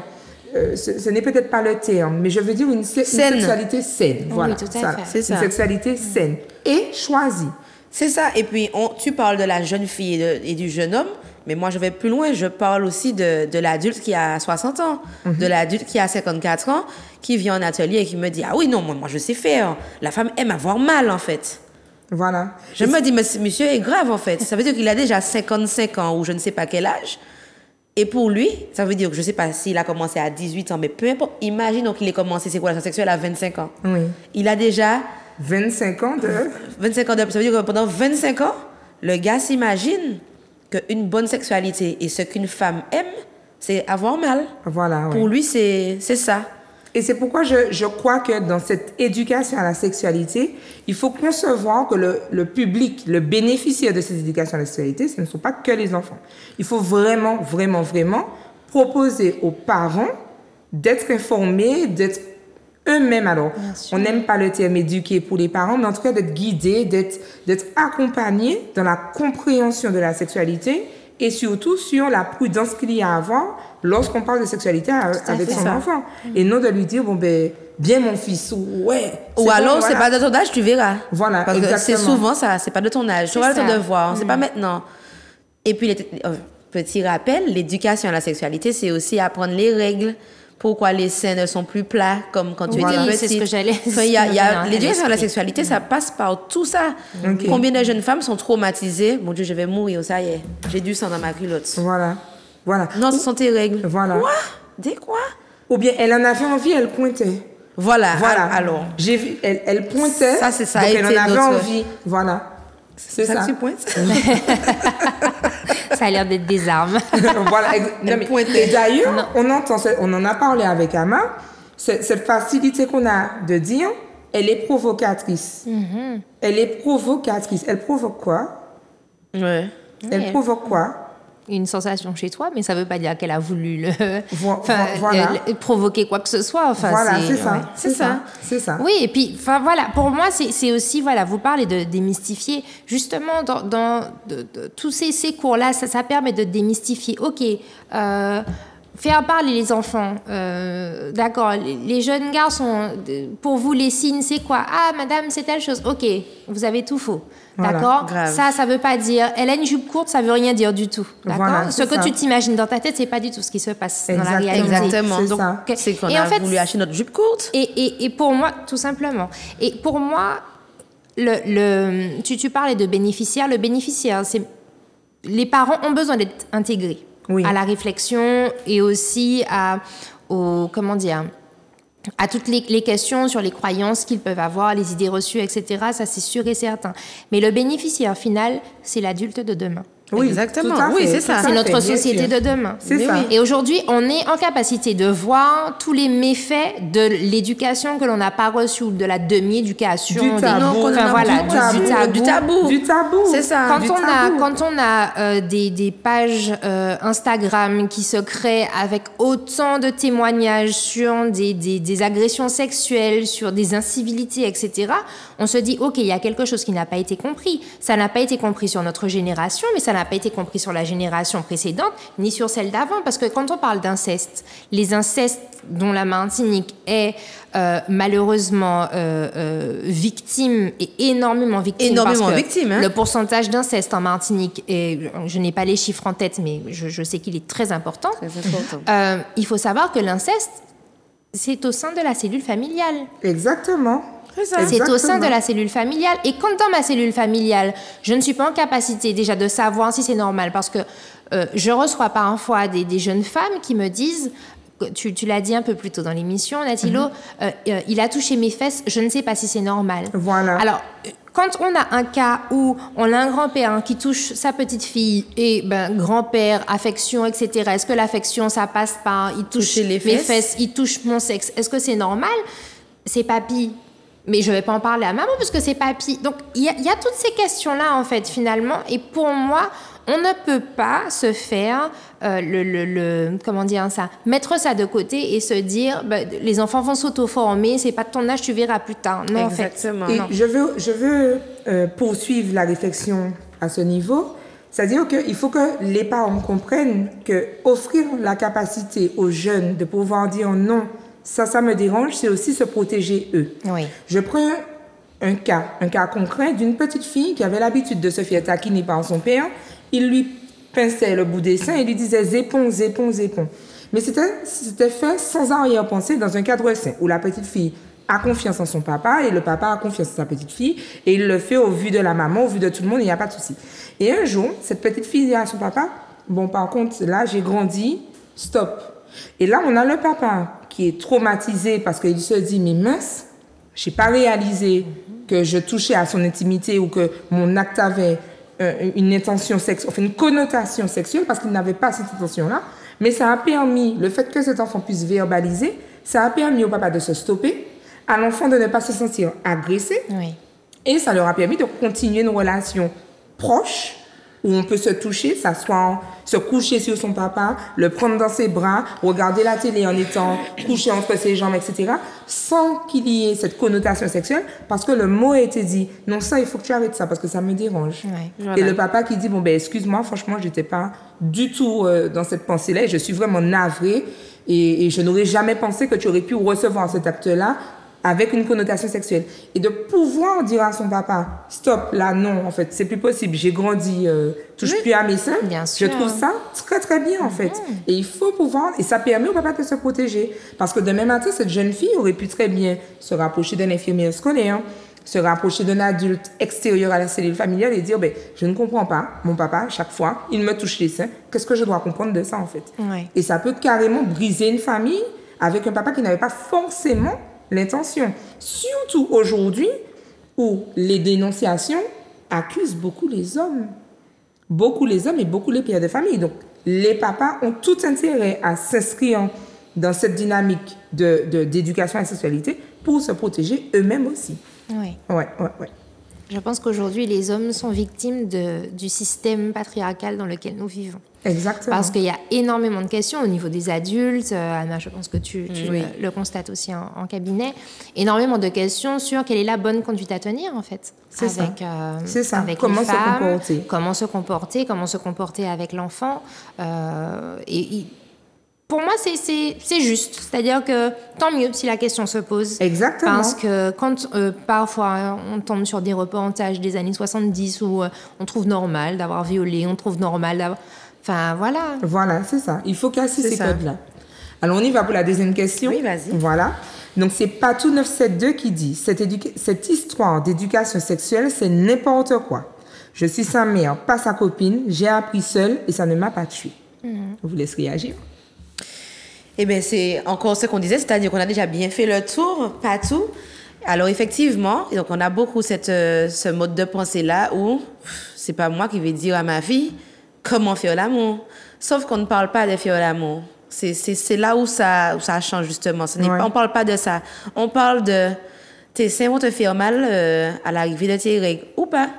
ce n'est peut-être pas le terme, mais je veux dire une sexualité saine. Voilà, tout à fait. C'est ça. Une sexualité saine et choisie. C'est ça. Et puis, tu parles de la jeune fille et du jeune homme, mais moi, je vais plus loin. Je parle aussi de l'adulte qui a 60 ans, de l'adulte qui a 54 ans, qui vient en atelier et qui me dit « Ah oui, non, moi, je sais faire. La femme aime avoir mal, en fait. » Voilà. Je me dis, mais ce monsieur est grave, en fait. Ça veut dire qu'il a déjà 55 ans ou je ne sais pas quel âge. Et pour lui, ça veut dire que je ne sais pas s'il a commencé à 18 ans, mais peu importe. Imaginons qu'il ait commencé ses relations sexuelles à 25 ans. Oui. Il a déjà 25 ans de... 25 ans de... Ça veut dire que pendant 25 ans, le gars s'imagine qu'une bonne sexualité et ce qu'une femme aime, c'est avoir mal. Voilà, oui. Pour lui, c'est ça. Et c'est pourquoi je crois que dans cette éducation à la sexualité, il faut concevoir que le public, le bénéficiaire de cette éducation à la sexualité, ce ne sont pas que les enfants. Il faut vraiment, vraiment, vraiment proposer aux parents d'être informés, d'être eux-mêmes. Alors, on n'aime pas le terme éduqué pour les parents, mais en tout cas d'être guidés, d'être accompagnés dans la compréhension de la sexualité et surtout sur la prudence qu'il y a à avoir lorsqu'on parle de sexualité avec son enfant. Et non de lui dire, bon, ben, bien mon fils, ouais. Ou alors, c'est pas de ton âge, tu verras. Voilà, parce exactement. que c'est souvent ça, c'est pas de ton âge. Tu auras le temps de voir, c'est pas maintenant. Et puis, petit rappel, l'éducation à la sexualité, c'est aussi apprendre les règles. Pourquoi les seins ne sont plus plats, comme quand tu étais petite. C'est ce que j'allais l'éducation à la sexualité, ça passe par tout ça. Okay. Combien de jeunes femmes sont traumatisées? Mon Dieu, je vais mourir, ça y est. J'ai du sang dans ma culotte. Voilà. Voilà. Non, ce sont tes règles. Voilà. Quoi? Des quoi? Ou bien, elle en avait envie, elle pointait. Voilà. Alors. J'ai vu, elle pointait. Ça, c'est ça. Donc, elle en avait envie. Voilà. C'est ça que tu pointes? Ça a l'air d'être des armes. Voilà. Non, mais, et d'ailleurs, on en a parlé avec Ama, cette facilité qu'on a de dire, elle est provocatrice. Elle est provocatrice. Elle provoque quoi? Ouais. Elle provoque quoi? Une sensation chez toi, mais ça ne veut pas dire qu'elle a voulu provoquer quoi que ce soit. Enfin, voilà, c'est ça. Oui, et puis, voilà, pour moi, c'est aussi, voilà, vous parlez de démystifier. Justement, dans tous ces cours-là, ça permet de démystifier. OK, faire parler les enfants. D'accord, les jeunes garçons, pour vous, les signes, c'est quoi? Ah, madame, c'est telle chose. OK, vous avez tout faux. D'accord. Voilà, ça veut pas dire. Elle a une jupe courte, ça veut rien dire du tout. D'accord. Voilà, ce que tu t'imagines dans ta tête, c'est pas du tout ce qui se passe dans la réalité. Exactement. C'est ça. C'est qu'on a voulu acheter notre jupe courte. Et pour moi, tout simplement. Et pour moi, tu parlais de bénéficiaire. Le bénéficiaire, c'est les parents ont besoin d'être intégrés à la réflexion et aussi à toutes les questions sur les croyances qu'ils peuvent avoir, les idées reçues, etc. Ça, c'est sûr et certain. Mais le bénéficiaire final, c'est l'adulte de demain. Oui, exactement. Oui, c'est ça. C'est notre société de demain. C'est ça. Et aujourd'hui, on est en capacité de voir tous les méfaits de l'éducation que l'on n'a pas reçue, ou de la demi-éducation, du tabou, du tabou. C'est ça. Quand on a des pages Instagram qui se créent avec autant de témoignages sur des agressions sexuelles, sur des incivilités, etc., on se dit, OK, il y a quelque chose qui n'a pas été compris. Ça n'a pas été compris sur notre génération, mais ça n'a pas été compris sur la génération précédente, ni sur celle d'avant. Parce que quand on parle d'inceste, les incestes dont la Martinique est malheureusement victime, et énormément victime. Hein? Le pourcentage d'inceste en Martinique, je n'ai pas les chiffres en tête, mais je sais qu'il est très important. Il faut savoir que l'inceste, c'est au sein de la cellule familiale. Exactement. C'est au sein de la cellule familiale. Et quand dans ma cellule familiale, je ne suis pas en capacité déjà de savoir si c'est normal, parce que je reçois parfois des jeunes femmes qui me disent, tu l'as dit un peu plus tôt dans l'émission, Natilo, il a touché mes fesses, je ne sais pas si c'est normal. Voilà. Alors, quand on a un cas où on a un grand-père qui touche sa petite fille, et grand-père, affection, etc., est-ce que l'affection, ça passe par, il touche mes fesses, il touche mon sexe, est-ce que c'est normal? C'est papy. Mais je ne vais pas en parler à maman parce que c'est papy. Donc, il y a toutes ces questions-là, en fait, finalement. Et pour moi, on ne peut pas se faire comment dire ça, mettre ça de côté et se dire les enfants vont s'auto-former, c'est pas de ton âge, tu verras plus tard. Non, exactement. En fait. Non. Je veux poursuivre la réflexion à ce niveau. C'est-à-dire qu'il faut que les parents comprennent que offrir la capacité aux jeunes de pouvoir dire non, ça me dérange, c'est aussi se protéger eux. Oui. Je prends un cas concret d'une petite fille qui avait l'habitude de se faire taquiner par son père. Il lui pinçait le bout des seins et lui disait zépon, zépon, zépon. Mais c'était fait sans arrière-pensée dans un cadre sain où la petite fille a confiance en son papa et le papa a confiance en sa petite fille et il le fait au vu de la maman, au vu de tout le monde, il n'y a pas de souci. Et un jour, cette petite fille dit à son papa, bon par contre là j'ai grandi, stop. Et là on a le papa qui est traumatisé parce qu'il se dit mais mince, j'ai pas réalisé que je touchais à son intimité ou que mon acte avait une intention sexuelle, enfin une connotation sexuelle parce qu'il n'avait pas cette intention-là. Mais ça a permis, le fait que cet enfant puisse verbaliser, ça a permis au papa de se stopper, à l'enfant de ne pas se sentir agressé. Oui. Et ça leur a permis de continuer une relation proche où on peut se toucher, s'asseoir, se coucher sur son papa, le prendre dans ses bras, regarder la télé en étant couché entre ses jambes, etc., sans qu'il y ait cette connotation sexuelle, parce que le mot a été dit, non, ça, il faut que tu arrêtes ça, parce que ça me dérange. Ouais. Voilà. Et le papa qui dit, bon, ben, excuse-moi, franchement, j'étais pas du tout dans cette pensée-là, et je suis vraiment navrée, et je n'aurais jamais pensé que tu aurais pu recevoir cet acte-là avec une connotation sexuelle. Et de pouvoir dire à son papa, stop, là, non, en fait, c'est plus possible, j'ai grandi, touche plus à mes seins. Bien sûr. Je trouve ça très, très bien, en fait. Et il faut pouvoir, et ça permet au papa de se protéger. Parce que demain matin, cette jeune fille aurait pu très bien se rapprocher d'un infirmier scolaire, se rapprocher d'un adulte extérieur à la cellule familiale et dire, ben, je ne comprends pas, mon papa, chaque fois, il me touche les seins, qu'est-ce que je dois comprendre de ça, en fait? Ouais. Et ça peut carrément briser une famille avec un papa qui n'avait pas forcément l'intention. Surtout aujourd'hui où les dénonciations accusent beaucoup les hommes. Beaucoup les hommes et beaucoup les pères de famille. Donc, les papas ont tout intérêt à s'inscrire dans cette dynamique d'éducation à la sexualité pour se protéger eux-mêmes aussi. Oui. Ouais. Je pense qu'aujourd'hui, les hommes sont victimes du système patriarcal dans lequel nous vivons. Exactement. Parce qu'il y a énormément de questions au niveau des adultes. Anna, je pense que tu le constates aussi en cabinet. Énormément de questions sur quelle est la bonne conduite à tenir, en fait. C'est ça. Avec Comment les femmes, comment se comporter avec l'enfant. Pour moi, c'est juste. C'est-à-dire que tant mieux si la question se pose. Exactement. Parce que quand parfois on tombe sur des reportages des années 70 où on trouve normal d'avoir violé, on trouve normal d'avoir... Enfin, voilà. Voilà, c'est ça. Il faut casser ces codes-là. Alors, on y va pour la deuxième question. Oui, vas-y. Voilà. Donc, c'est Patou 972 qui dit « Cette histoire d'éducation sexuelle, c'est n'importe quoi. Je suis sa mère, pas sa copine. J'ai appris seule et ça ne m'a pas tuée. Je vous laisse réagir. Eh bien, c'est encore ce qu'on disait, c'est-à-dire qu'on a déjà bien fait le tour, pas tout. Alors, effectivement, donc on a beaucoup ce mode de pensée-là où c'est pas moi qui vais dire à ma fille comment faire l'amour. Sauf qu'on ne parle pas de faire l'amour. C'est là où ça change, justement. On ne parle pas de ça. On parle de tes seins vont te faire mal à l'arrivée de tes règles ou pas.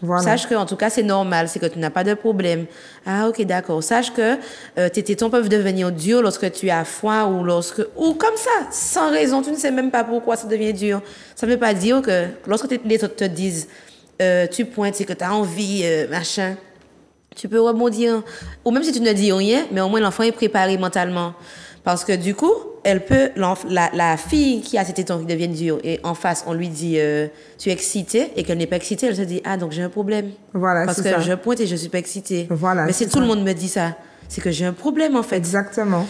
Voilà. Sache que, en tout cas, c'est normal, c'est que tu n'as pas de problème. Ah, ok, d'accord. Sache que tes tétons peuvent devenir durs lorsque tu as froid ou comme ça, sans raison. Tu ne sais même pas pourquoi ça devient dur. Ça ne veut pas dire que lorsque les autres te disent tu pointes, c'est que tu as envie, machin, tu peux rebondir. Ou même si tu ne dis rien, mais au moins l'enfant est préparé mentalement. Parce que du coup, la fille qui a ses tétons qui deviennent durs et en face, on lui dit tu es excitée et qu'elle n'est pas excitée, elle se dit ah donc j'ai un problème. Voilà, parce que ça. je pointe et je suis pas excitée. Voilà, mais si tout le monde me dit ça, c'est que j'ai un problème en fait. Exactement.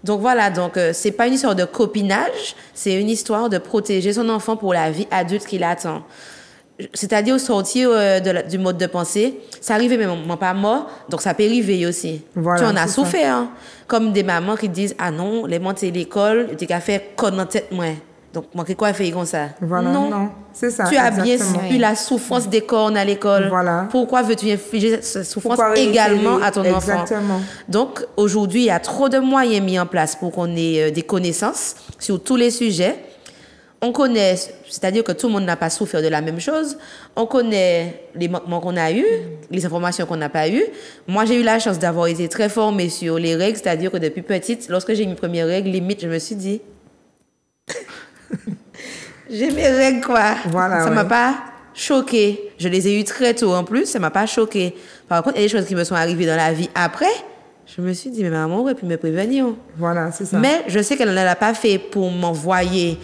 Donc voilà, donc c'est pas une histoire de copinage, c'est une histoire de protéger son enfant pour la vie adulte qui l'attend. C'est-à-dire sortir du mode de pensée, ça arrive mais pas mort, donc ça peut arriver aussi. Voilà, tu en as ça. souffert, hein? Comme des mamans qui disent ah non, les monter l'école, tu as fait conne en tête moi. Donc moi quoi faire comme ça? Voilà, non, c'est ça. Tu as bien eu la souffrance des cornes à l'école. Voilà. Pourquoi veux-tu infliger cette souffrance également à ton enfant? Exactement. Donc aujourd'hui, il y a trop de moyens mis en place pour qu'on ait des connaissances sur tous les sujets. on connaît, c'est-à-dire que tout le monde n'a pas souffert de la même chose. On connaît les manquements qu'on a eus, les informations qu'on n'a pas eues. Moi, j'ai eu la chance d'avoir été très formée sur les règles, c'est-à-dire que depuis petite, lorsque j'ai eu mes premières règles, limite, je me suis dit, j'ai mes règles, quoi. Voilà, ça m'a pas choquée. Je les ai eues très tôt en plus, ça m'a pas choquée. Par contre, il y a des choses qui me sont arrivées dans la vie après. Je me suis dit, mais maman aurait pu me prévenir. Voilà, c'est ça. Mais je sais qu'elle ne l'a pas fait pour m'envoyer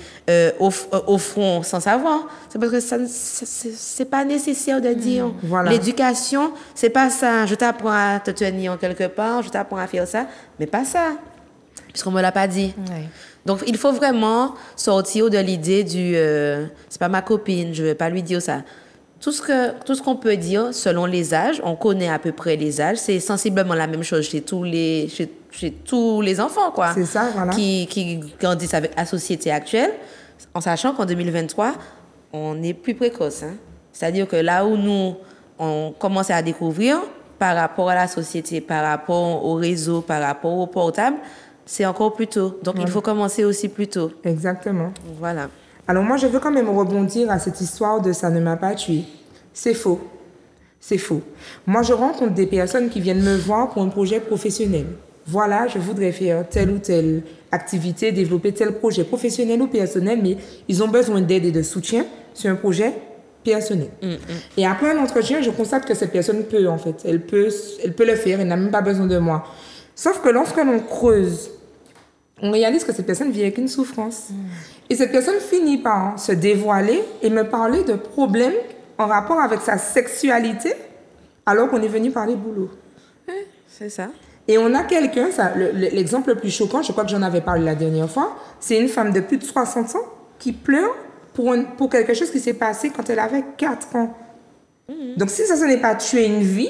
au front sans savoir. C'est parce que c'est pas nécessaire de dire. Voilà. L'éducation, c'est pas ça. Je t'apprends à te tenir en quelque part, je t'apprends à faire ça, mais pas ça. Puisqu'on me l'a pas dit. Ouais. Donc, il faut vraiment sortir de l'idée du c'est pas ma copine, je vais pas lui dire ça. Tout ce qu'on peut dire selon les âges, on connaît à peu près les âges, c'est sensiblement la même chose chez tous les enfants, quoi. C'est ça, voilà. Qui grandissent avec la société actuelle, en sachant qu'en 2023, on est plus précoce. Hein. C'est-à-dire que là où nous, on commence à découvrir, par rapport à la société, par rapport au réseau, par rapport au portable, c'est encore plus tôt. Donc, il faut commencer aussi plus tôt. Exactement. Voilà. Alors moi, je veux quand même rebondir à cette histoire de « ça ne m'a pas tué ». C'est faux. C'est faux. Moi, je rencontre des personnes qui viennent me voir pour un projet professionnel. Voilà, je voudrais faire telle ou telle activité, développer tel projet professionnel ou personnel, mais ils ont besoin d'aide et de soutien sur un projet personnel. Et après un entretien, je constate que cette personne peut, en fait. Elle peut le faire, elle n'a même pas besoin de moi. Sauf que lorsque l'on creuse, on réalise que cette personne vit avec une souffrance. Et cette personne finit par se dévoiler et me parler de problèmes en rapport avec sa sexualité, alors qu'on est venu parler boulot. C'est ça. Et on a quelqu'un, l'exemple le plus choquant, je crois que j'en avais parlé la dernière fois, c'est une femme de plus de 60 ans qui pleure pour quelque chose qui s'est passé quand elle avait 4 ans. Donc si ça, ce n'est pas tuer une vie,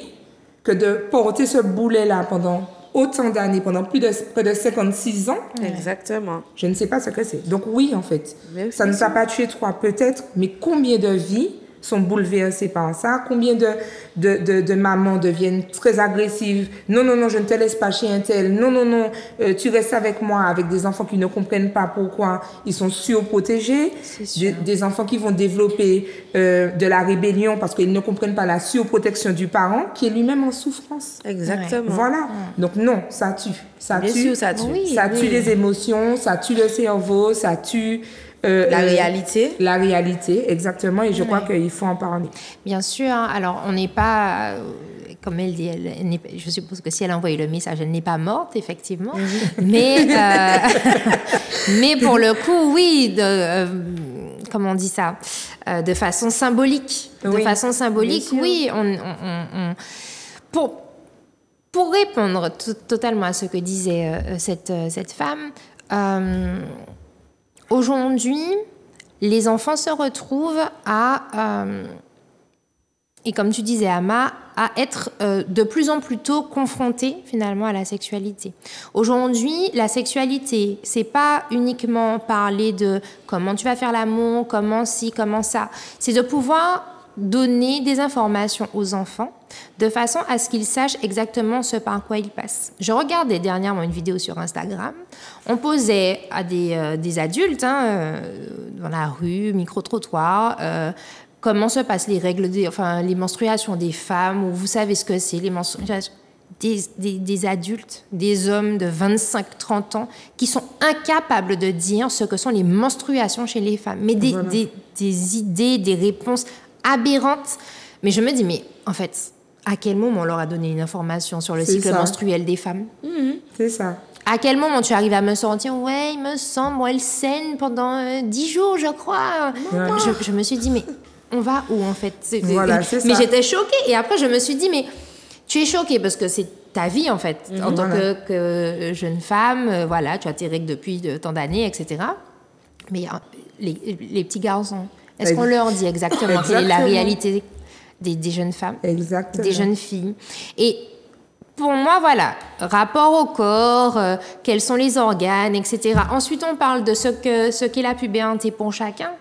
que de porter ce boulet-là pendant autant d'années, pendant près de 56 ans. Exactement. Je ne sais pas ce que c'est. Donc oui, en fait, Mais ça ne t'a pas tué toi, peut-être, mais combien de vies sont bouleversées par ça? Combien de mamans deviennent très agressives? Non, non, non, je ne te laisse pas chez un tel. Non, non, non, tu restes avec moi, avec des enfants qui ne comprennent pas pourquoi ils sont surprotégés. Des enfants qui vont développer de la rébellion parce qu'ils ne comprennent pas la surprotection du parent qui est lui-même en souffrance. Exactement. Voilà. Donc non, ça tue. Ça Bien tue. sûr, ça tue. Oui, Ça tue les émotions, ça tue le cerveau, ça tue... La réalité. La réalité, exactement. Et je crois qu'il faut en parler. Bien sûr. Alors, on n'est pas... comme elle dit, je suppose que si elle a envoyé le message, elle n'est pas morte, effectivement. Mais, mais pour le coup, oui, comment on dit ça, de façon symbolique. Oui. De façon symbolique, oui. Pour répondre totalement à ce que disait cette femme, aujourd'hui, les enfants se retrouvent et comme tu disais, Ama, à être de plus en plus tôt confrontés finalement à la sexualité. Aujourd'hui, la sexualité, c'est pas uniquement parler de comment tu vas faire l'amour, comment ci, comment ça. C'est de pouvoir donner des informations aux enfants de façon à ce qu'ils sachent exactement ce par quoi ils passent. Je regardais dernièrement une vidéo sur Instagram. On posait à des adultes dans la rue, micro-trottoir, comment se passent les règles, les menstruations des femmes, ou vous savez ce que c'est, les menstruations des adultes, des hommes de 25-30 ans qui sont incapables de dire ce que sont les menstruations chez les femmes. Mais des idées, des réponses aberrantes. Mais je me dis, mais en fait, à quel moment on leur a donné une information sur le cycle menstruel des femmes? C'est ça. À quel moment tu arrives à me sortir, ouais, il me semble, moi, elle saigne pendant 10 jours, je crois. Je me suis dit, mais on va où, en fait? Voilà, c'est ça. Mais j'étais choquée. Et après, je me suis dit, mais tu es choquée parce que c'est ta vie, en fait. En tant que jeune femme, voilà, tu as tes règles depuis tant d'années, etc. Mais les petits garçons, est-ce qu'on leur dit exactement quelle est la réalité des jeunes femmes, des jeunes filles? Et pour moi, voilà, rapport au corps, quels sont les organes, etc. Ensuite, on parle de ce qu'est la puberté pour chacun.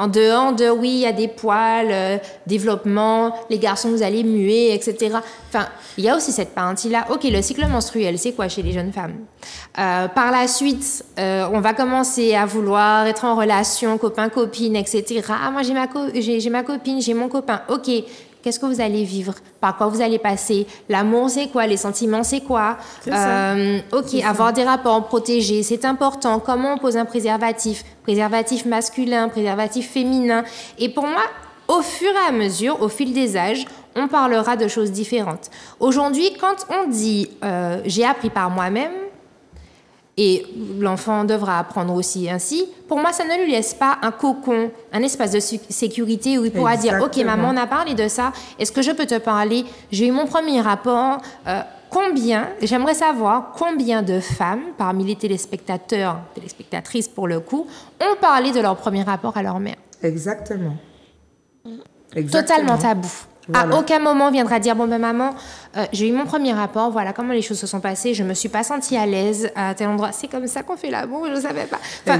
En dehors de, oui, il y a des poils, développement, les garçons, vous allez muer, etc. Enfin, il y a aussi cette partie-là. OK, le cycle menstruel, c'est quoi chez les jeunes femmes? Par la suite, on va commencer à vouloir être en relation, copain-copine, etc. Ah, moi, j'ai ma copine, j'ai mon copain. OK. Qu'est-ce que vous allez vivre? Par quoi vous allez passer? L'amour, c'est quoi? Les sentiments, c'est quoi? OK, avoir des rapports protégés, c'est important. Comment on pose un préservatif? Préservatif masculin, préservatif féminin. Et pour moi, au fur et à mesure, au fil des âges, on parlera de choses différentes. Aujourd'hui, quand on dit « j'ai appris par moi-même », et l'enfant devra apprendre aussi ainsi. Pour moi, ça ne lui laisse pas un cocon, un espace de sécurité où il pourra dire « Ok, maman, on a parlé de ça. Est-ce que je peux te parler? J'ai eu mon premier rapport. J'aimerais savoir combien de femmes, parmi les téléspectateurs, téléspectatrices pour le coup, ont parlé de leur premier rapport à leur mère. » Exactement. Totalement tabou. Voilà. À aucun moment on viendra dire « Bon, ben maman, j'ai eu mon premier rapport, voilà comment les choses se sont passées, je me suis pas sentie à l'aise à tel endroit. C'est comme ça qu'on fait l'amour, je ne savais pas. » Enfin,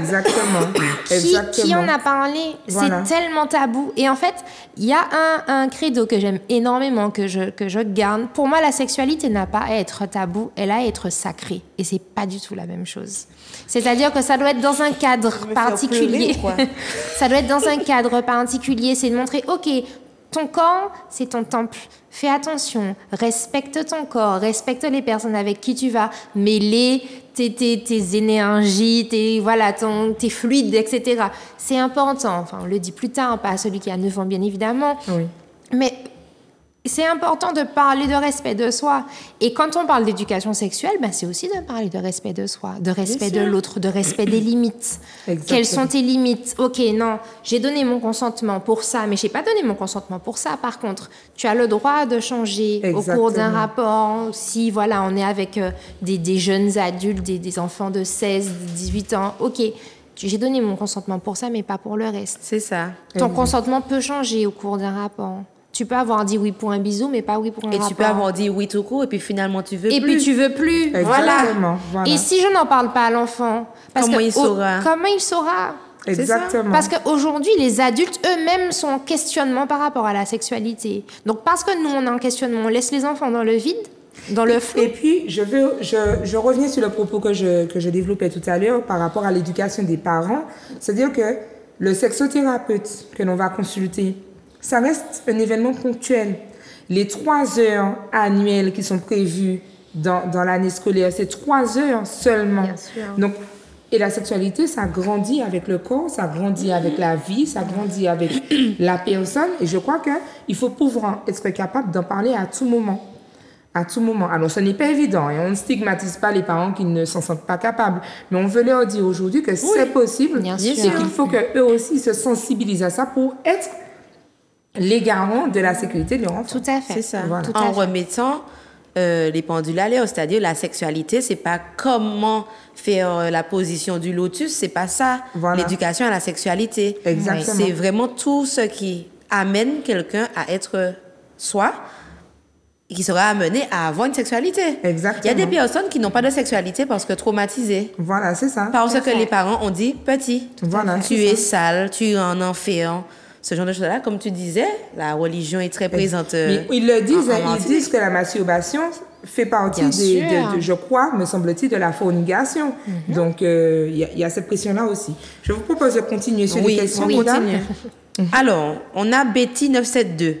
qui en a parlé? Voilà. C'est tellement tabou. Et en fait, il y a un credo que j'aime énormément, que je garde. Pour moi, la sexualité n'a pas à être tabou, elle a à être sacrée. Et c'est pas du tout la même chose. C'est-à-dire que ça doit être dans un cadre particulier. Ça doit être dans un cadre particulier. C'est de montrer, OK, ton corps, c'est ton temple. Fais attention, respecte ton corps, respecte les personnes avec qui tu vas, mêler tes énergies, tes fluides, etc. C'est important. Enfin, on le dit plus tard, pas à celui qui a 9 ans, bien évidemment. Oui. Mais c'est important de parler de respect de soi. Et quand on parle d'éducation sexuelle, c'est aussi de parler de respect de soi, de respect de l'autre, de respect des limites. Exactement. Quelles sont tes limites? OK, non, j'ai donné mon consentement pour ça, mais je n'ai pas donné mon consentement pour ça. Par contre, tu as le droit de changer au cours d'un rapport. Si, voilà, on est avec des jeunes adultes, des enfants de 16, 18 ans, OK, j'ai donné mon consentement pour ça, mais pas pour le reste. C'est ça. Ton consentement peut changer au cours d'un rapport. Tu peux avoir dit oui pour un bisou, mais pas oui pour un rapport. Et tu peux avoir dit oui tout court, et puis finalement tu veux plus. Et puis tu veux plus. Exactement. Voilà. Et si je n'en parle pas à l'enfant, comment il saura? Comment il saura? Exactement. Parce qu'aujourd'hui, les adultes eux-mêmes sont en questionnement par rapport à la sexualité. Donc parce que nous, on est en questionnement, on laisse les enfants dans le vide, dans le flou. Et puis, je reviens sur le propos que je développais tout à l'heure par rapport à l'éducation des parents. C'est-à-dire que le sexothérapeute que l'on va consulter, ça reste un événement ponctuel. Les 3 heures annuelles qui sont prévues dans l'année scolaire, c'est 3 heures seulement. Bien sûr. Donc, et la sexualité, ça grandit avec le corps, ça grandit avec la vie, ça grandit avec la personne. Et je crois qu'il faut pouvoir être capable d'en parler à tout moment. À tout moment. Alors, ce n'est pas évident et on ne stigmatise pas les parents qui ne s'en sentent pas capables. Mais on veut leur dire aujourd'hui que c'est possible et qu'il faut qu'eux aussi se sensibilisent à ça pour être les garants de la sécurité de leur enfant. Tout à fait. C'est ça. Voilà. En remettant les pendules à l'heure, c'est-à-dire la sexualité, c'est pas comment faire la position du lotus, c'est pas ça. Voilà. L'éducation à la sexualité. Exactement. C'est vraiment tout ce qui amène quelqu'un à être soi et qui sera amené à avoir une sexualité. Exactement. Il y a des personnes qui n'ont pas de sexualité parce que traumatisées. Voilà, c'est ça. Parce que les parents ont dit petit, Voilà, tu es sale, tu es un enfer. Ce genre de choses-là, comme tu disais, la religion est très présente. Mais ils le disent, ils disent que la masturbation fait partie je crois, me semble-t-il, de la fornication. Donc, il y a cette pression-là aussi. Je vous propose de continuer sur les questions. Oui, continue. Alors, on a Betty 972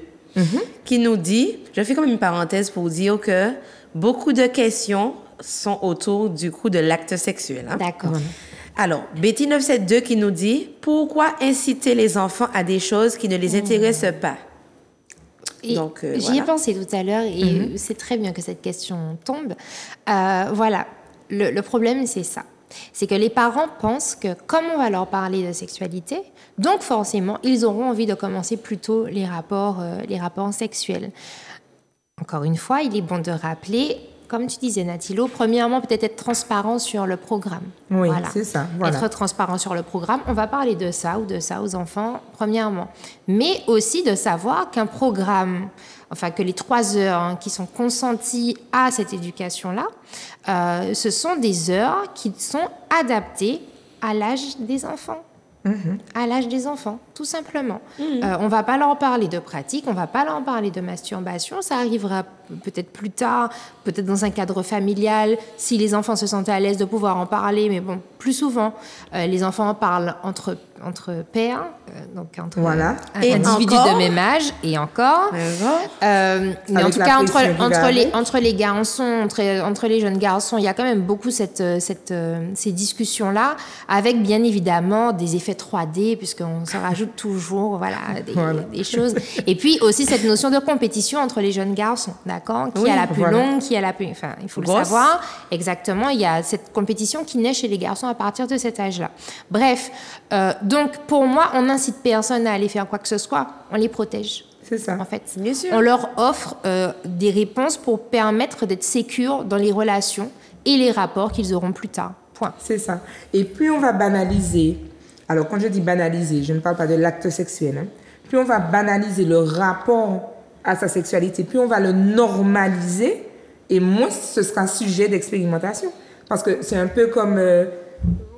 qui nous dit, je fais comme une parenthèse pour dire que beaucoup de questions sont autour du coup de l'acte sexuel. Hein? D'accord. Voilà. Alors, Betty 972 qui nous dit « Pourquoi inciter les enfants à des choses qui ne les intéressent pas ?» Donc, j'y ai pensé tout à l'heure et c'est très bien que cette question tombe. Voilà, le problème, c'est ça. C'est que les parents pensent que comme on va leur parler de sexualité, donc forcément, ils auront envie de commencer plutôt les rapports sexuels. Encore une fois, il est bon de rappeler... Comme tu disais, Natilo, premièrement, peut-être être transparent sur le programme. Oui, c'est ça. Voilà. Être transparent sur le programme. On va parler de ça ou de ça aux enfants, premièrement. Mais aussi de savoir qu'un programme, enfin que les 3 heures qui sont consenties à cette éducation-là, ce sont des heures qui sont adaptées à l'âge des enfants. à l'âge des enfants, tout simplement. On ne va pas leur parler de pratique, on ne va pas leur parler de masturbation, ça arrivera peut-être plus tard, peut-être dans un cadre familial, si les enfants se sentent à l'aise de pouvoir en parler, mais bon, plus souvent, les enfants en parlent entre pairs, donc entre individus de même âge, et encore. Mais en tout cas, entre les garçons, entre les jeunes garçons, il y a quand même beaucoup ces discussions-là, avec bien évidemment des effets 3D, puisqu'on se rajoute toujours des choses. Et puis aussi cette notion de compétition entre les jeunes garçons, d'accord ? Qui a la plus longue, qui a la plus... Enfin, il faut le savoir. Exactement, il y a cette compétition qui naît chez les garçons à partir de cet âge-là. Bref, donc pour moi, on n'incite personne à aller faire quoi que ce soit, on les protège. C'est ça. En fait, bien sûr. On leur offre des réponses pour permettre d'être sécures dans les relations et les rapports qu'ils auront plus tard. Point. C'est ça. Et plus on va banaliser, alors quand je dis banaliser, je ne parle pas de l'acte sexuel, hein. Plus on va banaliser le rapport à sa sexualité, plus on va le normaliser et moins ce sera sujet d'expérimentation. Parce que c'est un peu comme,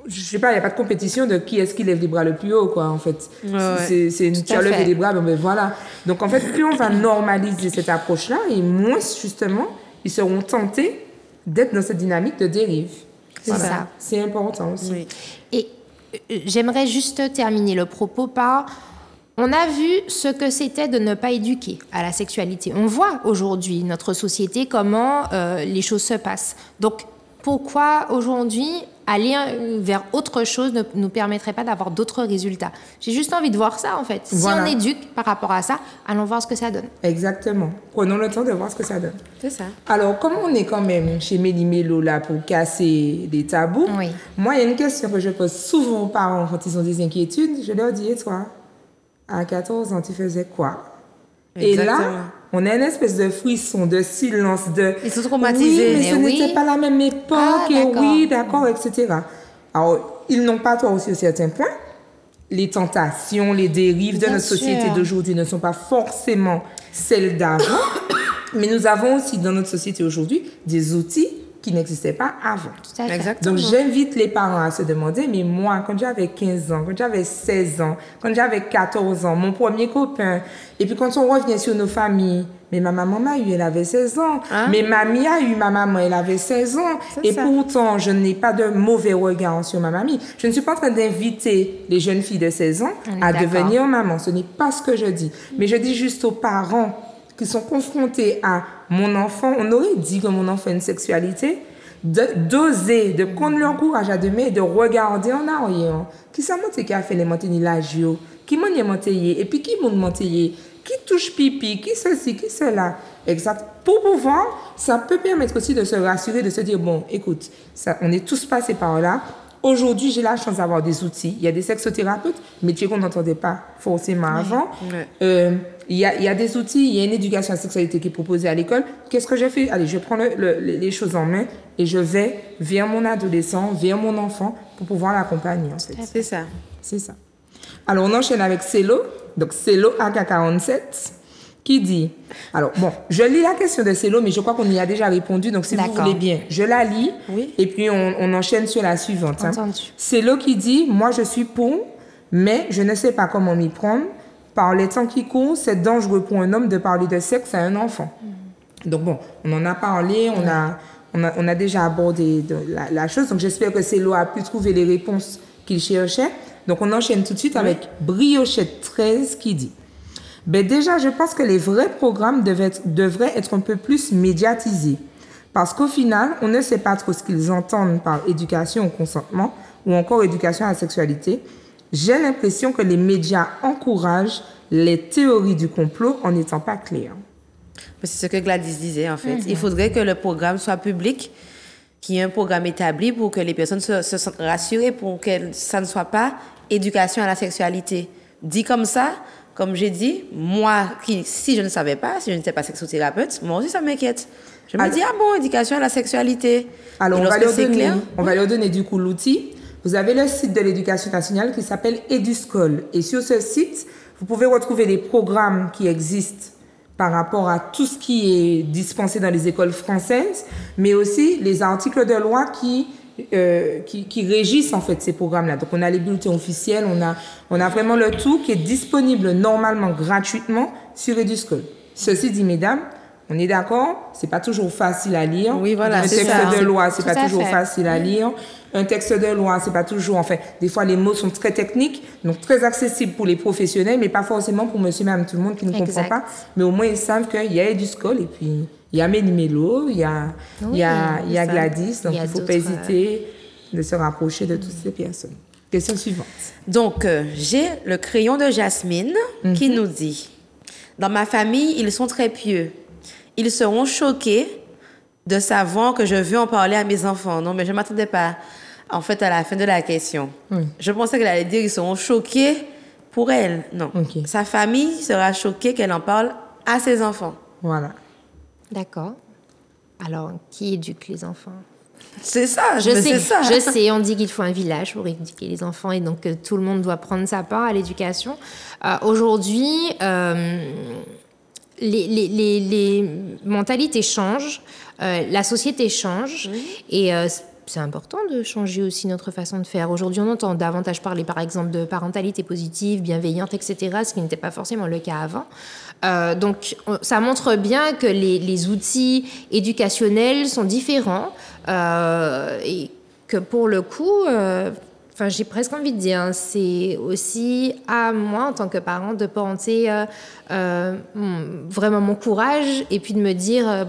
je sais pas, il n'y a pas de compétition de qui est-ce qui lève les bras le plus haut, quoi, en fait. C'est une, tu as levé les bras, ben voilà. Donc, en fait, plus on va normaliser cette approche-là et moins, justement, ils seront tentés d'être dans cette dynamique de dérive. C'est ça. C'est important aussi. Oui. Et j'aimerais juste terminer le propos par... On a vu ce que c'était de ne pas éduquer à la sexualité. On voit aujourd'hui, notre société, comment les choses se passent. Donc, pourquoi aujourd'hui aller vers autre chose ne nous permettrait pas d'avoir d'autres résultats? J'ai juste envie de voir ça, en fait. Si on éduque par rapport à ça, allons voir ce que ça donne. Exactement. Prenons le temps de voir ce que ça donne. C'est ça. Alors, comme on est quand même chez Méli-Mélo là pour casser des tabous, moi, il y a une question que je pose souvent aux parents quand ils ont des inquiétudes. Je leur dis, et toi, à 14 ans, tu faisais quoi? Exactement. Et là, on a une espèce de frisson, de silence, Ils sont traumatisés. Oui, mais ce n'était pas la même époque, et oui, d'accord, etc. Alors, ils n'ont pas toi aussi à certains points. Les tentations, les dérives de notre société d'aujourd'hui ne sont pas forcément celles d'avant, mais nous avons aussi dans notre société aujourd'hui des outils qui n'existaient pas avant. Tout à fait. Exactement. Donc, j'invite les parents à se demander, mais moi, quand j'avais 15 ans, quand j'avais 16 ans, quand j'avais 14 ans, mon premier copain, et puis quand on revient sur nos familles, mais ma maman m'a eu, elle avait 16 ans. Mais mamie a eu ma maman, elle avait 16 ans. Et pourtant, je n'ai pas de mauvais regard sur ma mamie. Je ne suis pas en train d'inviter les jeunes filles de 16 ans à devenir maman. Ce n'est pas ce que je dis. Mais je dis juste aux parents qui sont confrontés à mon enfant, on aurait dit que mon enfant a une sexualité, d'oser, de prendre leur courage à deux mains et de regarder en arrière. Qui ça monte qui a fait les montagnes l'agio, qui m'a monté et puis qui m'a monté, qui touche pipi, qui ceci, qui cela. Exact. Pour pouvoir, ça peut permettre aussi de se rassurer, de se dire, bon, écoute, ça, on est tous passés par là. Aujourd'hui, j'ai la chance d'avoir des outils. Il y a des sexothérapeutes, métier qu'on n'entendait pas forcément avant. Il y a des outils, il y a une éducation à la sexualité qui est proposée à l'école. Qu'est-ce que j'ai fait? Allez, je prends les choses en main et je vais vers mon adolescent, vers mon enfant pour pouvoir l'accompagner. En fait. C'est ça. C'est ça. Alors, on enchaîne avec Célo. Donc, Célo AK47 qui dit... Alors, bon, je lis la question de Célo, mais je crois qu'on y a déjà répondu. Donc, si vous voulez bien, je la lis et puis on enchaîne sur la suivante. Célo qui dit, moi, je suis pour, mais je ne sais pas comment m'y prendre. Par les temps qui courent, c'est dangereux pour un homme de parler de sexe à un enfant. Donc, bon, on en a parlé, on a déjà abordé la chose. Donc, j'espère que Célo a pu trouver les réponses qu'il cherchait. Donc, on enchaîne tout de suite avec Briochette 13 qui dit ben déjà, je pense que les vrais programmes devraient être un peu plus médiatisés. Parce qu'au final, on ne sait pas trop ce qu'ils entendent par éducation au consentement ou encore éducation à la sexualité. J'ai l'impression que les médias encouragent les théories du complot en n'étant pas clairs. C'est ce que Gladys disait, en fait. Il faudrait que le programme soit public, qu'il y ait un programme établi pour que les personnes se sentent rassurées, pour que ça ne soit pas éducation à la sexualité. Dit comme ça, comme j'ai dit, moi, si je ne savais pas, si je n'étais pas sexothérapeute, moi aussi ça m'inquiète. Je me dis, ah bon, éducation à la sexualité. Alors, on va leur donner du coup l'outil. Vous avez le site de l'éducation nationale qui s'appelle Eduscol. Et sur ce site, vous pouvez retrouver les programmes qui existent par rapport à tout ce qui est dispensé dans les écoles françaises, mais aussi les articles de loi qui qui régissent en fait ces programmes-là. Donc on a les bulletins officiels, on a vraiment le tout qui est disponible normalement gratuitement sur Eduschool. Ceci dit, mesdames, on est d'accord, c'est pas toujours facile à lire. Oui, voilà, un texte ça. de loi, c'est pas toujours fait. facile à lire. Un texte de loi, c'est pas toujours, enfin, des fois les mots sont très techniques, donc très accessibles pour les professionnels, mais pas forcément pour monsieur, madame, tout le monde qui ne comprend Exact. pas. Mais au moins ils savent qu'il y a Eduschool et puis il y a Méli-Mélo, il y a ça. Gladys, donc Il y a il faut d'autres, pas hésiter de se rapprocher de toutes ces personnes. Question suivante. Donc, j'ai le crayon de Jasmine qui nous dit « Dans ma famille, ils sont très pieux. Ils seront choqués de savoir que je veux en parler à mes enfants. » Non, mais je ne m'attendais pas, en fait, à la fin de la question. Je pensais qu'elle allait dire qu'ils seront choqués pour elle. Non. Ok. Sa famille sera choquée qu'elle en parle à ses enfants. Voilà. D'accord. Alors, qui éduque les enfants? C'est ça, Je sais, on dit qu'il faut un village pour éduquer les enfants et donc tout le monde doit prendre sa part à l'éducation. Aujourd'hui, les mentalités changent, la société change et c'est important de changer aussi notre façon de faire. Aujourd'hui, on entend davantage parler, par exemple, de parentalité positive, bienveillante, etc., ce qui n'était pas forcément le cas avant. Donc, ça montre bien que les outils éducationnels sont différents et que pour le coup, j'ai presque envie de dire, c'est aussi à moi, en tant que parent, de porter vraiment mon courage et puis de me dire,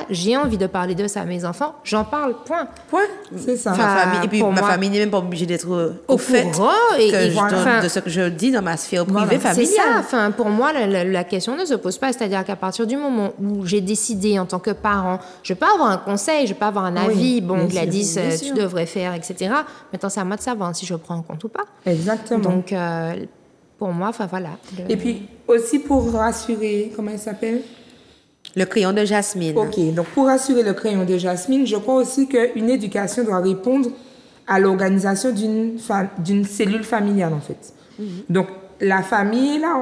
j'ai envie de parler de ça à mes enfants, j'en parle, point. C'est ça. Ma famille, et puis pour ma moi, famille n'est même pas obligée d'être au fait courant de ce que je dis dans ma sphère privée c'est familiale. ça. Pour moi, la question ne se pose pas. C'est-à-dire qu'à partir du moment où j'ai décidé en tant que parent, je peux avoir un conseil, je peux avoir un avis. Bon, bien Gladys, sûr, bien tu sûr. devrais faire, etc. Maintenant, c'est à moi de savoir si je prends en compte ou pas. Exactement. Donc, pour moi, voilà. Et puis aussi pour rassurer, comment il s'appelle? Le crayon de Jasmine. Ok, donc pour rassurer le crayon de Jasmine, je crois aussi qu'une éducation doit répondre à l'organisation d'une cellule familiale, en fait. Donc, la famille, là,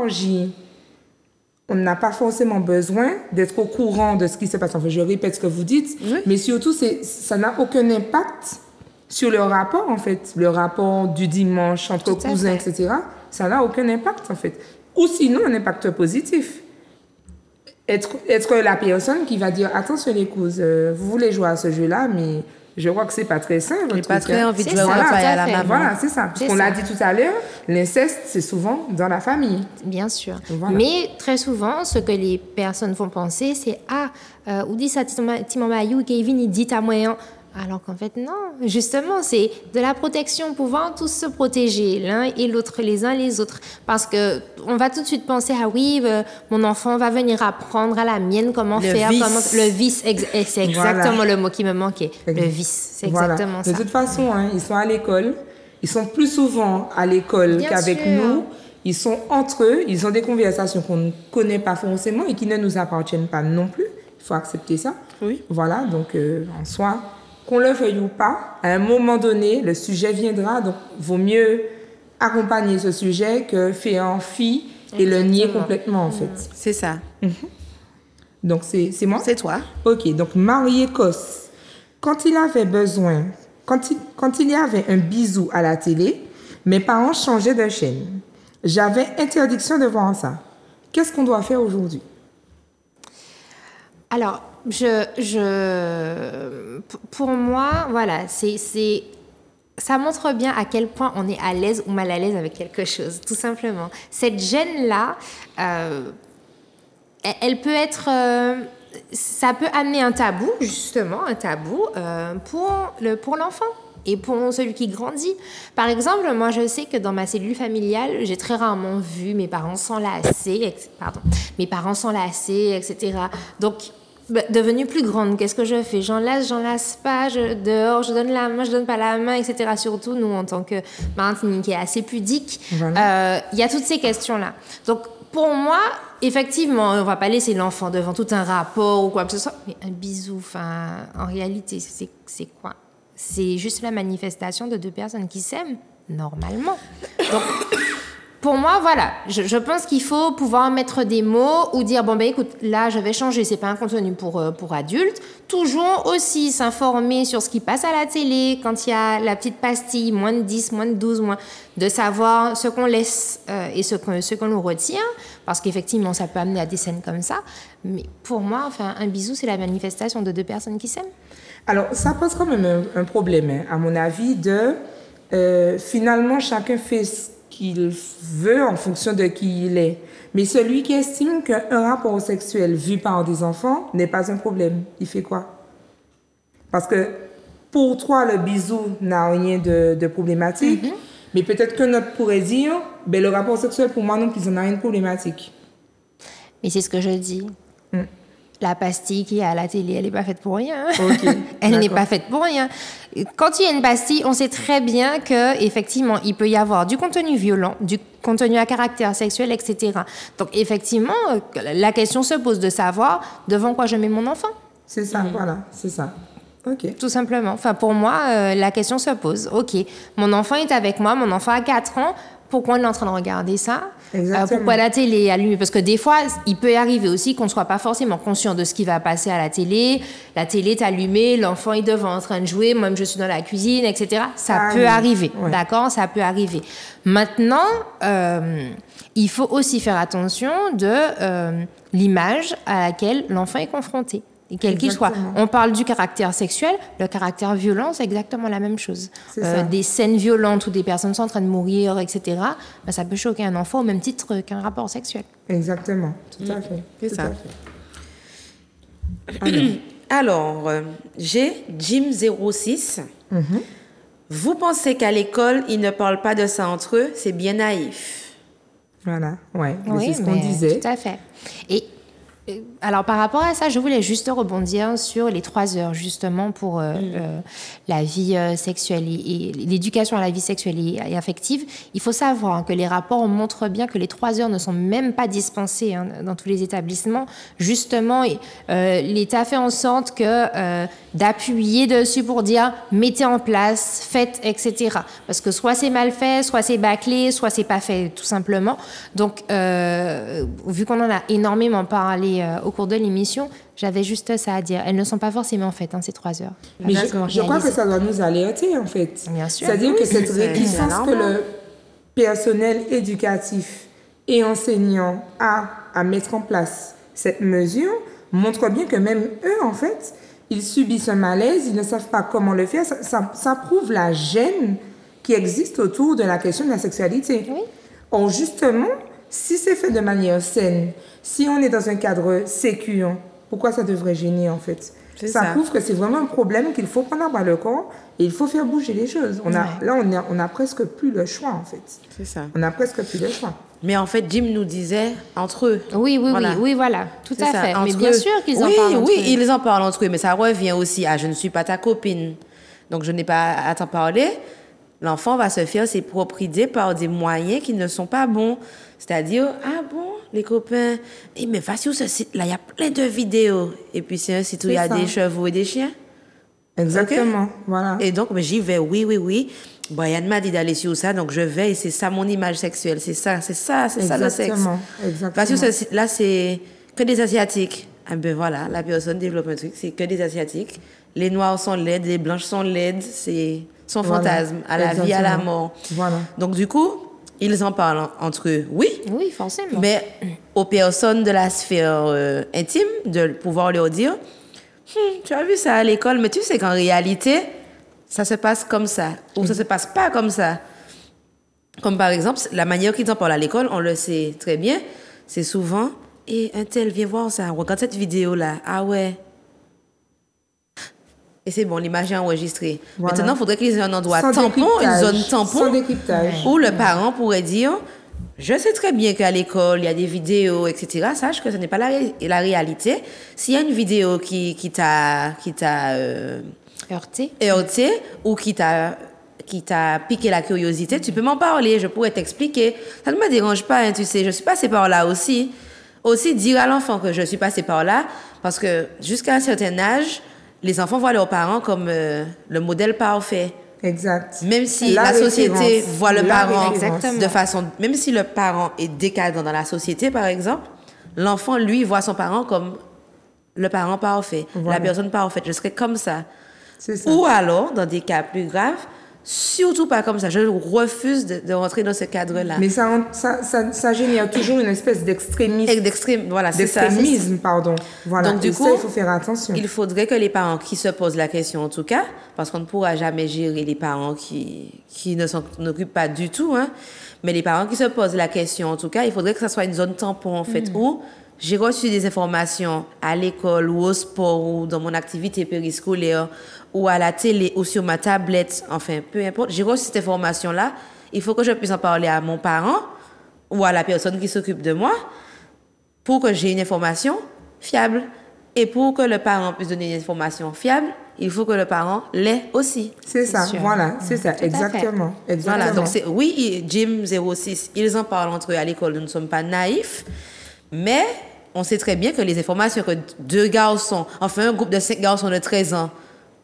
on n'a pas forcément besoin d'être au courant de ce qui se passe. Enfin, je répète ce que vous dites, mais surtout, ça n'a aucun impact sur le rapport, en fait. Le rapport du dimanche entre Tout à cousins, fait. etc., ça n'a aucun impact, en fait. Ou sinon, un impact positif. Être la personne qui va dire, attention les cousins, vous voulez jouer à ce jeu-là, mais je crois que c'est pas très sain. J'ai pas très envie de C'est jouer au ça, papa et à tout la à fait. maman. Voilà, c'est ça. Parce C'est qu'on l'a ça. dit tout à l'heure, l'inceste, c'est souvent dans la famille. Bien sûr. Voilà. Mais très souvent, ce que les personnes vont penser, c'est ou dit ça, Timamayou, Kevin, il dit à moyen. Alors qu'en fait, non. Justement, c'est de la protection, pouvoir tous se protéger l'un et l'autre, les uns les autres. Parce que on va tout de suite penser, mon enfant va venir apprendre à la mienne comment Le faire. vice. Le vice, et c'est exactement le mot qui me manquait. Le vice, c'est exactement Voilà. ça. De toute façon, ils sont à l'école. Ils sont plus souvent à l'école Bien qu'avec sûr. nous. Ils sont entre eux. Ils ont des conversations qu'on ne connaît pas forcément et qui ne nous appartiennent pas non plus. Il faut accepter ça. Oui. Voilà. Donc, en soi, qu'on le veuille ou pas, à un moment donné, le sujet viendra. Donc, vaut mieux accompagner ce sujet que faire en fi et le nier complètement, en fait. C'est ça. Donc, c'est moi? C'est toi. Ok, donc Marie Cos, quand il y avait un bisou à la télé, mes parents changeaient de chaîne. J'avais interdiction de voir ça. Qu'est-ce qu'on doit faire aujourd'hui? Alors, pour moi, voilà, ça montre bien à quel point on est à l'aise ou mal à l'aise avec quelque chose, tout simplement. Cette gêne-là, elle peut être... ça peut amener un tabou, justement, pour l'enfant et pour celui qui grandit. Par exemple, moi, je sais que dans ma cellule familiale, j'ai très rarement vu mes parents s'enlacer, etc. Donc, devenue plus grande, qu'est-ce que je fais? J'enlace pas, dehors, je donne la main, je donne pas la main, etc. Surtout, nous, en tant que Martinique qui est assez pudique, Voilà. y a toutes ces questions-là. Donc, pour moi, effectivement, on va pas laisser l'enfant devant tout un rapport ou quoi que ce soit, mais un bisou, en réalité, c'est quoi? C'est juste la manifestation de deux personnes qui s'aiment, normalement. Donc, pour moi, voilà, je pense qu'il faut pouvoir mettre des mots ou dire, bon, ben écoute, là, je vais changer, c'est pas un contenu pour adultes. Toujours aussi s'informer sur ce qui passe à la télé, quand il y a la petite pastille, moins de 10, moins de 12, de savoir ce qu'on laisse et ce qu'on nous retire, parce qu'effectivement, ça peut amener à des scènes comme ça. Mais pour moi, enfin, un bisou, c'est la manifestation de deux personnes qui s'aiment. Alors, ça pose quand même un problème, hein, à mon avis, finalement, chacun fait ce qu'il veut en fonction de qui il est. Mais celui qui estime qu'un rapport sexuel vu par des enfants n'est pas un problème, il fait quoi? Parce que pour toi, le bisou n'a rien de problématique, mais peut-être qu'un autre pourrait dire, ben, le rapport sexuel, pour moi non plus, ça n'a rien de problématique. Mais c'est ce que je dis. La pastille qui est à la télé, elle n'est pas faite pour rien. Okay, elle n'est pas faite pour rien. Quand il y a une pastille, on sait très bien qu'effectivement, il peut y avoir du contenu violent, du contenu à caractère sexuel, etc. Donc, effectivement, la question se pose de savoir devant quoi je mets mon enfant. C'est ça, voilà, c'est ça. Ok. Tout simplement. Enfin, pour moi, la question se pose. OK, mon enfant est avec moi, mon enfant a 4 ans. Pourquoi on est en train de regarder ça? Pourquoi la télé est allumée? Parce que des fois, il peut arriver aussi qu'on ne soit pas forcément conscient de ce qui va passer à la télé. La télé est allumée, l'enfant est devant en train de jouer, moi je suis dans la cuisine, etc. Ça peut arriver, d'accord? Ça peut arriver. Maintenant, il faut aussi faire attention de l'image à laquelle l'enfant est confronté. Et quel qu'il soit. On parle du caractère sexuel, le caractère violent, c'est exactement la même chose. Des scènes violentes où des personnes sont en train de mourir, etc., ben, ça peut choquer un enfant au même titre qu'un rapport sexuel. Exactement, tout à fait. C'est ça. Alors, j'ai Jim06. Vous pensez qu'à l'école, ils ne parlent pas de ça entre eux? C'est bien naïf. Voilà, ouais. Oui, c'est ce qu'on disait. Tout à fait. Et alors, par rapport à ça, je voulais juste rebondir sur les 3 heures, justement, pour la vie sexuelle et l'éducation à la vie sexuelle et affective. Il faut savoir que les rapports montrent bien que les 3 heures ne sont même pas dispensées dans tous les établissements. Justement, l'État fait en sorte d'appuyer dessus pour dire « mettez en place, faites, etc. » Parce que soit c'est mal fait, soit c'est bâclé, soit c'est pas fait, tout simplement. Donc, vu qu'on en a énormément parlé au cours de l'émission, j'avais juste ça à dire. Elles ne sont pas forcément faites, ces 3 heures. Mais je crois que ça doit nous alerter, en fait. Bien sûr. C'est-à-dire que cette réticence que le personnel éducatif et enseignant a à mettre en place cette mesure montre bien que même eux, en fait, ils subissent un malaise, ils ne savent pas comment le faire. Ça prouve la gêne qui existe autour de la question de la sexualité. Oui. Or, justement, si c'est fait de manière saine, si on est dans un cadre sécure, pourquoi ça devrait gêner, en fait? Ça prouve que c'est vraiment un problème qu'il faut prendre à bras le corps et il faut faire bouger les choses. Là, on a presque plus le choix, en fait. C'est ça. On a presque plus le choix. Mais en fait, Jim nous disait entre eux. Oui, voilà. Tout à fait. Mais bien sûr qu'ils en parlent entre eux. Oui, ils en parlent entre eux, mais ça revient aussi à « je ne suis pas ta copine, donc je n'ai pas à t'en parler ». L'enfant va se faire ses propres idées par des moyens qui ne sont pas bons. C'est-à-dire, ah bon, les copains, mais va sur ce site-là, il y a plein de vidéos. Et puis c'est un site où il y a des chevaux et des chiens. Exactement, okay? Voilà. Et donc, j'y vais, oui. Brian m'a dit d'aller sur ça, donc je vais et c'est ça mon image sexuelle. C'est ça le sexe. Exactement. Va sur ce site-là, c'est que des Asiatiques. Ah ben voilà, la personne développe un truc, c'est que des Asiatiques. Les Noirs sont laides, les Blanches sont laides, c'est son fantasme, à la vie, à la mort. Voilà. Donc du coup, ils en parlent entre eux, oui. Oui, forcément. Mais aux personnes de la sphère intime, de pouvoir leur dire, tu as vu ça à l'école, mais tu sais qu'en réalité, ça se passe comme ça, ou ça se passe pas comme ça. Comme par exemple, la manière qu'ils en parlent à l'école, on le sait très bien, c'est souvent, et un tel, viens voir ça, regarde cette vidéo-là, ah ouais. Et c'est bon, l'image est enregistrée. Voilà. Maintenant, il faudrait qu'ils aient un endroit tampon, une zone tampon, où le parent pourrait dire, je sais très bien qu'à l'école, il y a des vidéos, etc. Sache que ce n'est pas la réalité. S'il y a une vidéo qui t'a heurté ou qui t'a piqué la curiosité, tu peux m'en parler, je pourrais t'expliquer. Ça ne me dérange pas, hein, tu sais, je suis passée par là aussi. Aussi dire à l'enfant que je suis passée par là, parce que jusqu'à un certain âge, les enfants voient leurs parents comme le modèle parfait. Exact. Même si La la société référence. voit le La parent référence. de façon... Même si le parent est décadent dans la société, par exemple, l'enfant, lui, voit son parent comme le parent parfait, Voilà. la personne parfaite. Je serai comme ça. C'est ça. Ou alors, dans des cas plus graves, surtout pas comme ça. Je refuse de rentrer dans ce cadre-là. Mais ça génère toujours une espèce Et d'extrême, voilà, c'est ça. d'extrémisme, pardon. Voilà. Donc, du Et coup, ça, il faut faire attention. Il faudrait que les parents qui se posent la question, en tout cas, parce qu'on ne pourra jamais gérer les parents qui ne s'en occupent pas du tout, hein, mais les parents qui se posent la question, en tout cas, il faudrait que ça soit une zone tampon, en fait, où j'ai reçu des informations à l'école ou au sport ou dans mon activité périscolaire ou à la télé ou sur ma tablette, enfin, peu importe, j'ai reçu cette information-là. Il faut que je puisse en parler à mon parent ou à la personne qui s'occupe de moi pour que j'ai une information fiable. Et pour que le parent puisse donner une information fiable, il faut que le parent l'ait aussi. C'est ça, sûr. voilà, c'est ça, Tout à exactement. Exactement. Voilà, donc oui, Jim 06, ils en parlent entre eux à l'école, nous ne sommes pas naïfs, mais on sait très bien que les informations que deux garçons, enfin un groupe de 5 garçons de 13 ans,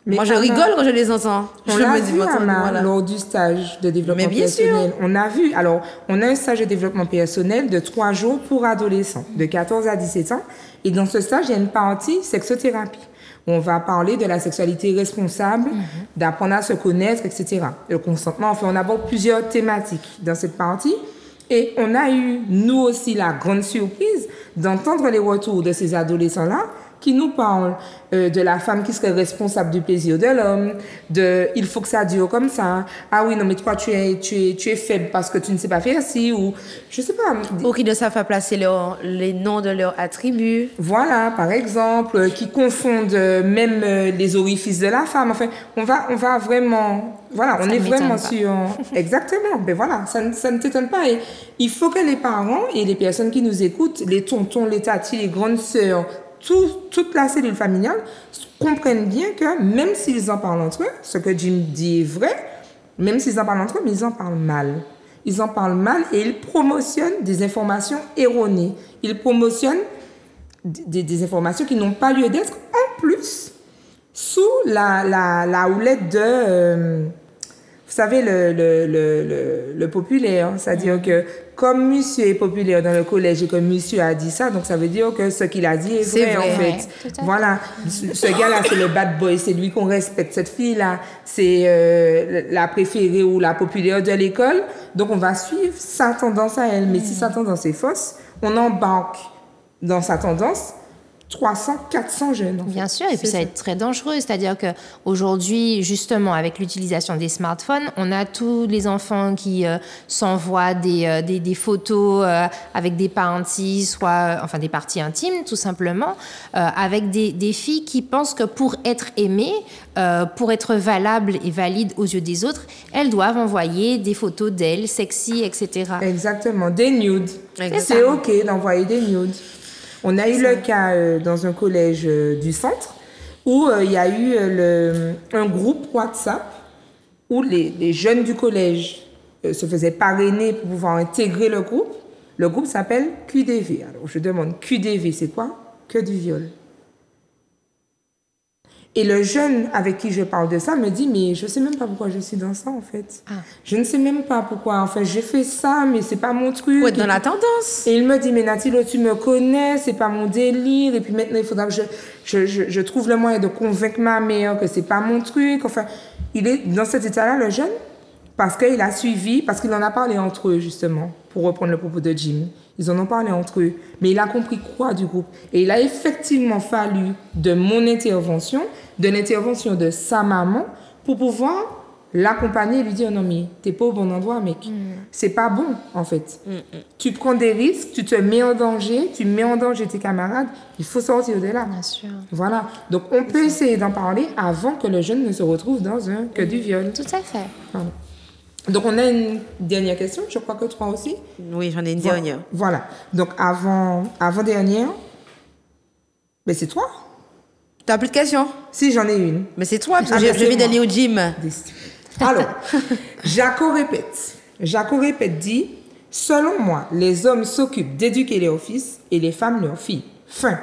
Mais moi je Anna, rigole quand je les entends. On Je l'a me dis, vu, bon, Anna, voilà. lors du stage de développement Mais bien personnel. On a vu. Alors, on a un stage de développement personnel de 3 jours pour adolescents, de 14 à 17 ans. Et dans ce stage, il y a une partie sexothérapie. On va parler de la sexualité responsable, d'apprendre à se connaître, etc. Le consentement, enfin, on aborde plusieurs thématiques dans cette partie. Et on a eu, nous aussi, la grande surprise d'entendre les retours de ces adolescents-là qui nous parlent de la femme qui serait responsable du plaisir de l'homme, de il faut que ça dure comme ça, ah oui, non, mais toi, tu es faible parce que tu ne sais pas faire ci, ou je sais pas. Ou qui ne savent pas placer les noms de leurs attributs. Voilà, par exemple, qui confondent même les orifices de la femme. Enfin, on va vraiment, voilà, on Ça est ne vraiment m'étonne sur, exactement. Ben voilà, ça ne t'étonne pas. Et il faut que les parents et les personnes qui nous écoutent, les tontons, les tatis, les grandes sœurs, toute la cellule familiale comprennent bien que même s'ils en parlent entre eux, ce que Jim dit est vrai, même s'ils en parlent entre eux, mais ils en parlent mal. Ils en parlent mal et ils promotionnent des informations erronées. Ils promotionnent des informations qui n'ont pas lieu d'être, en plus, sous la houlette de... vous savez, le populaire, c'est-à-dire que comme monsieur est populaire dans le collège et que monsieur a dit ça, donc ça veut dire que ce qu'il a dit est vrai, en fait. Ouais, tout à fait. Voilà, ce gars-là, c'est le bad boy, c'est lui qu'on respecte. Cette fille-là, c'est la préférée ou la populaire de l'école. Donc on va suivre sa tendance à elle. Mais si sa tendance est fausse, on embarque dans sa tendance 300, 400 jeunes. En fait. Bien sûr, et puis C'est ça va être très dangereux. C'est-à-dire qu'aujourd'hui, justement, avec l'utilisation des smartphones, on a tous les enfants qui s'envoient des photos avec des parties, enfin des parties intimes, tout simplement, avec des filles qui pensent que pour être aimées, pour être valables et valides aux yeux des autres, elles doivent envoyer des photos d'elles, sexy, etc. Exactement, des nudes. Exactement. C'est OK d'envoyer des nudes. On a eu le cas dans un collège du centre où il y a eu un groupe WhatsApp où les jeunes du collège se faisaient parrainer pour pouvoir intégrer le groupe. Le groupe s'appelle QDV. Alors je demande, QDV, c'est quoi? Que du viol. Et le jeune avec qui je parle de ça me dit, mais je ne sais même pas pourquoi je suis dans ça, en fait. Ah. Je ne sais même pas pourquoi. Enfin, j'ai fait ça, mais c'est pas mon truc. Pour être dans la tendance. Et il me dit, mais Nathalie, tu me connais, c'est pas mon délire. Et puis maintenant, il faudra que je trouve le moyen de convaincre ma mère que c'est pas mon truc. Enfin, il est dans cet état-là, le jeune, parce qu'il a suivi, parce qu'il en a parlé entre eux, justement, pour reprendre le propos de Jim. Ils en ont parlé entre eux. Mais il a compris quoi du groupe? Et il a effectivement fallu de mon intervention, de l'intervention de sa maman, pour pouvoir l'accompagner et lui dire, non mais t'es pas au bon endroit, mec. C'est pas bon, en fait. Tu prends des risques, tu te mets en danger, tu mets en danger tes camarades, il faut sortir de là. Bien sûr. Voilà. Donc on peut essayer d'en parler avant que le jeune ne se retrouve dans un que du viol. Tout à fait. Voilà. Donc on a une dernière question, je crois que 3 aussi. Oui, j'en ai une dernière. Voilà. Donc avant-dernière, mais c'est toi. T'as plus de questions? Si, j'en ai une. Mais c'est toi, parce que Ah, je ben, c'est viens moi. d'aller au gym. Alors, Jaco répète dit, selon moi, les hommes s'occupent d'éduquer leurs fils et les femmes leurs filles. Fin.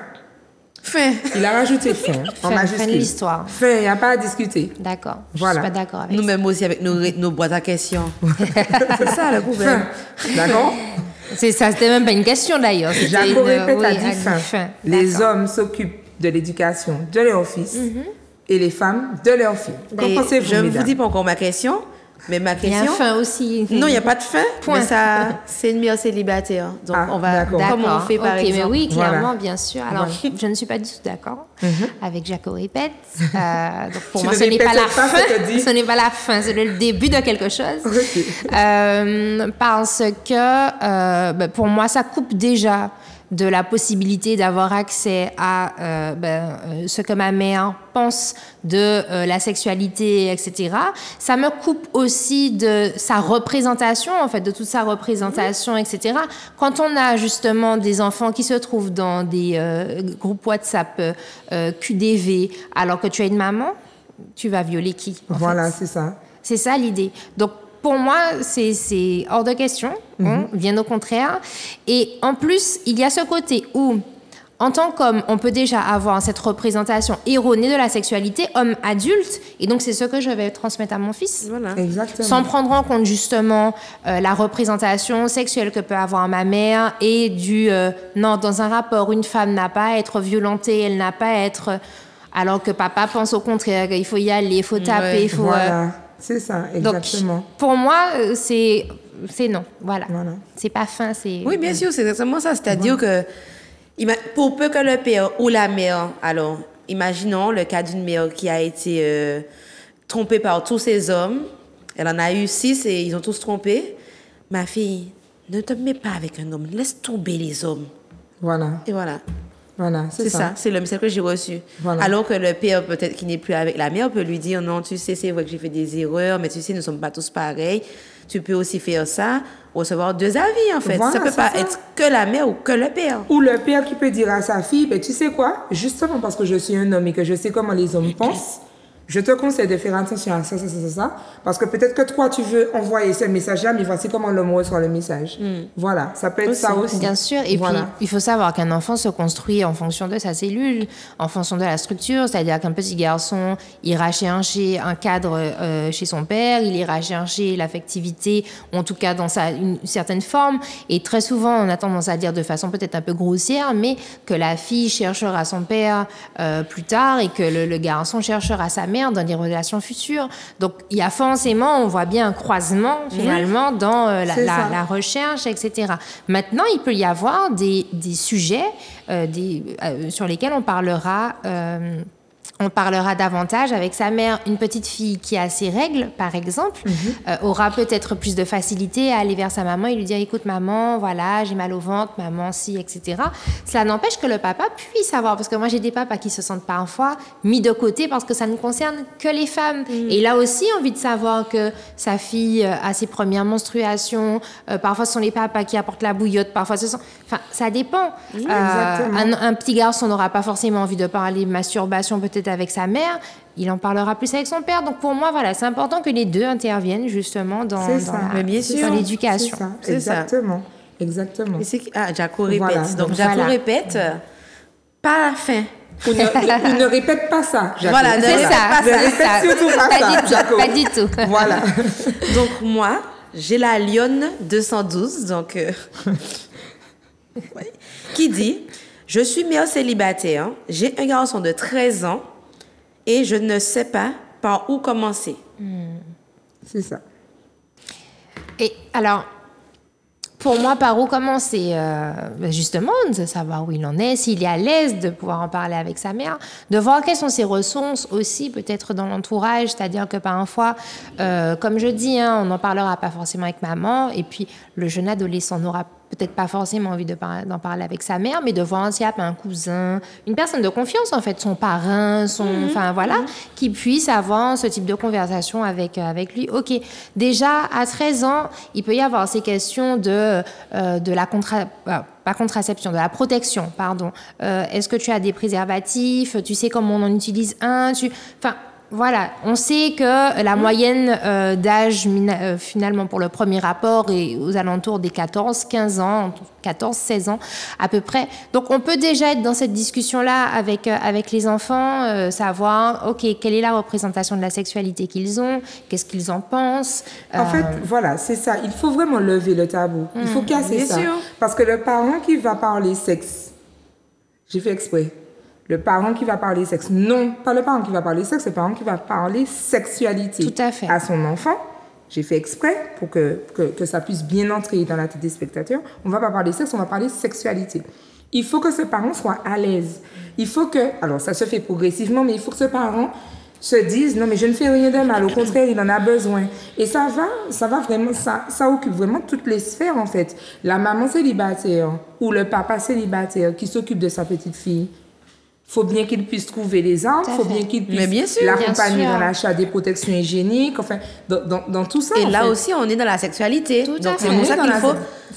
Fin. Il a rajouté fin en majuscule. Fin de l'histoire. Fin, il n'y a pas à discuter. D'accord. Voilà. Je suis pas d'accord avec ça. Nous-mêmes aussi avec nos boîtes à questions. C'est ça le problème. Fin. D'accord? C'est ça, c'était même pas une question d'ailleurs. C'était Jaco répète oui, a dit fin. Les D'accord. hommes s'occupent de l'éducation de leurs fils et les femmes de leurs filles. Qu'en Et pensez-vous, je ne vous mesdames? hein. dis pas encore ma question, mais ma Il y a question... un fin aussi. Non, il n'y a pas de fin. Point. Mais ça, c'est une mère célibataire. Donc, Ah, on va... d'accord. Comment on fait, par Ok, exemple? mais oui, clairement, Voilà. bien sûr. Alors, je ne suis pas du tout d'accord avec Jaco Répète. Donc, pour Tu moi, ne ce n'est pas la répètes pas fin. ce que dit. Ce n'est pas la fin, c'est le début de quelque chose. Ok. Parce que, pour moi, ça coupe déjà de la possibilité d'avoir accès à ce que ma mère pense de la sexualité, etc. Ça me coupe aussi de sa représentation, en fait, de toute sa représentation, etc. Quand on a justement des enfants qui se trouvent dans des groupes WhatsApp QDV, alors que tu as une maman, tu vas violer qui, en Voilà, fait. c'est ça. C'est ça l'idée. Donc, pour moi, c'est hors de question, bien au contraire. Et en plus, il y a ce côté où, en tant qu'homme, on peut déjà avoir cette représentation erronée de la sexualité, homme adulte, et donc c'est ce que je vais transmettre à mon fils. Voilà. Exactement. Sans prendre en compte justement la représentation sexuelle que peut avoir ma mère et non, dans un rapport, une femme n'a pas à être violentée, elle n'a pas à être... alors que papa pense au contraire, qu'il faut y aller, il faut taper, il faut... Voilà, c'est ça, Donc, exactement. pour moi, c'est non. Voilà. Voilà. C'est pas fin, c'est... Oui, bien sûr, c'est exactement ça. C'est-à-dire que, pour peu que le père ou la mère, alors, imaginons le cas d'une mère qui a été trompée par tous ces hommes. Elle en a eu 6 et ils ont tous trompé. Ma fille, ne te mets pas avec un homme. Laisse tomber les hommes. Voilà, Et voilà. voilà, C'est ça. C'est le message que j'ai reçu. Voilà. Alors que le père, peut-être qui n'est plus avec la mère, peut lui dire, non, tu sais, c'est vrai que j'ai fait des erreurs, mais tu sais, nous ne sommes pas tous pareils. Tu peux aussi faire ça, recevoir 2 avis, en fait. Voilà, ça peut c'est pas ça. être que la mère ou que le père. Ou le père qui peut dire à sa fille, ben, tu sais quoi, justement parce que je suis un homme et que je sais comment les hommes pensent, je te conseille de faire attention à ça, parce que peut-être que toi, tu veux envoyer ce message-là, mais voici comment l'homme reçoit le message. Voilà, ça peut être ça aussi. Bien sûr. Et Voilà. puis, il faut savoir qu'un enfant se construit en fonction de sa cellule, en fonction de la structure. C'est-à-dire qu'un petit garçon ira chercher un cadre chez son père, il ira chercher l'affectivité, en tout cas dans une certaine forme. Et très souvent, on a tendance à dire de façon peut-être un peu grossière, mais que la fille cherchera son père plus tard et que le garçon cherchera sa mère dans des relations futures. Donc, il y a forcément, on voit bien un croisement, finalement, dans C'est ça. la recherche, etc. Maintenant, il peut y avoir des sujets sur lesquels on parlera davantage avec sa mère. Une petite fille qui a ses règles, par exemple, aura peut-être plus de facilité à aller vers sa maman et lui dire « Écoute, maman, voilà, j'ai mal au ventre, maman, si, etc. » Cela n'empêche que le papa puisse savoir, parce que moi, j'ai des papas qui se sentent parfois mis de côté parce que ça ne concerne que les femmes. Et il a aussi envie de savoir que sa fille a ses premières menstruations. Parfois, ce sont les papas qui apportent la bouillotte. Parfois, Enfin, ça dépend. exactement. Un petit garçon n'aura pas forcément envie de parler masturbation peut-être avec sa mère, il en parlera plus avec son père. Donc pour moi, voilà, c'est important que les deux interviennent justement dans Mais bien sûr. dans l'éducation. C'est ça, C'est ça. exactement. Exactement. Jaco répète. Voilà. Donc, Jaco Voilà. répète, pas la fin. Ou ne répète pas ça, Jaco. Voilà, ne C'est répète ça, pas Ne ça. répète surtout pas ça, du tout, Jaco. pas du tout. Voilà. Donc, moi, j'ai la Lionne 212, donc, ouais, qui dit « Je suis mère célibataire, j'ai un garçon de 13 ans et je ne sais pas par où commencer. C'est ça. Et alors, pour moi, par où commencer justement, de savoir où il en est, s'il est à l'aise de pouvoir en parler avec sa mère, de voir quelles sont ses ressources aussi, peut-être dans l'entourage, c'est-à-dire que parfois, comme je dis, on n'en parlera pas forcément avec maman, et puis le jeune adolescent n'aura peut-être pas forcément envie d'en parler avec sa mère, mais de voir s'il y a un cousin, une personne de confiance en fait, son parrain, enfin voilà, qui puisse avoir ce type de conversation avec lui. Ok, déjà à 13 ans, il peut y avoir ces questions de la pas contraception, de la protection, pardon. Est-ce que tu as des préservatifs? Tu sais comment on en utilise un? Enfin, Voilà, on sait que la moyenne d'âge finalement pour le premier rapport est aux alentours des 14-15 ans, 14-16 ans à peu près. Donc on peut déjà être dans cette discussion-là avec les enfants, savoir, ok, quelle est la représentation de la sexualité qu'ils ont, qu'est-ce qu'ils en pensent. En fait, voilà, c'est ça. Il faut vraiment lever le tabou. Il faut casser bien ça. sûr. Parce que le parent qui va parler sexe, j'ai fait exprès. Le parent qui va parler sexe. Non, pas le parent qui va parler sexe, le parent qui va parler sexualité. Tout à fait. À son enfant. J'ai fait exprès pour que ça puisse bien entrer dans la tête des spectateurs. On ne va pas parler sexe, on va parler sexualité. Il faut que ce parent soit à l'aise. Il faut que, alors ça se fait progressivement, mais il faut que ce parent se dise non mais je ne fais rien de mal, au contraire il en a besoin. Et ça va vraiment, ça occupe vraiment toutes les sphères en fait. La maman célibataire ou le papa célibataire qui s'occupe de sa petite fille. Faut bien qu'il puisse trouver les armes, faut bien qu'il puisse l'accompagner dans l'achat des protections hygiéniques, enfin, dans tout ça. Et là aussi, on est dans la sexualité. Tout Donc, à fait. c'est pour ça qu'il faut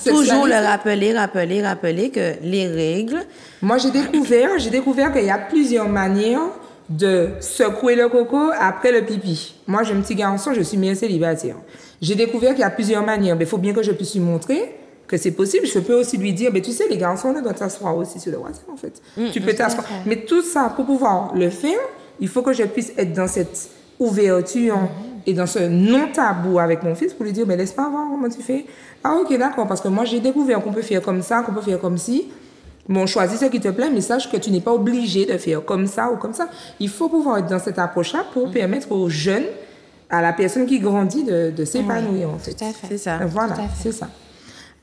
toujours le sexualité. rappeler que les règles... Moi, j'ai découvert qu'il y a plusieurs manières de secouer le coco après le pipi. Moi, j'ai un petit garçon, je suis mère célibataire. J'ai découvert qu'il y a plusieurs manières, mais il faut bien que je puisse lui montrer que c'est possible. Je peux aussi lui dire, mais tu sais, les garçons, on doit t'asseoir aussi sur le WhatsApp, en fait. Tu peux t'asseoir. Mais tout ça, pour pouvoir le faire, il faut que je puisse être dans cette ouverture et dans ce non-tabou avec mon fils pour lui dire, mais laisse pas voir comment tu fais. Ah, ok, d'accord, parce que moi, j'ai découvert qu'on peut faire comme ça, qu'on peut faire comme ci. Bon, choisis ce qui te plaît, mais sache que tu n'es pas obligé de faire comme ça ou comme ça. Il faut pouvoir être dans cette approche-là pour permettre aux jeunes, à la personne qui grandit, de s'épanouir, en fait. Tout à fait. C'est ça. Voilà, c'est ça.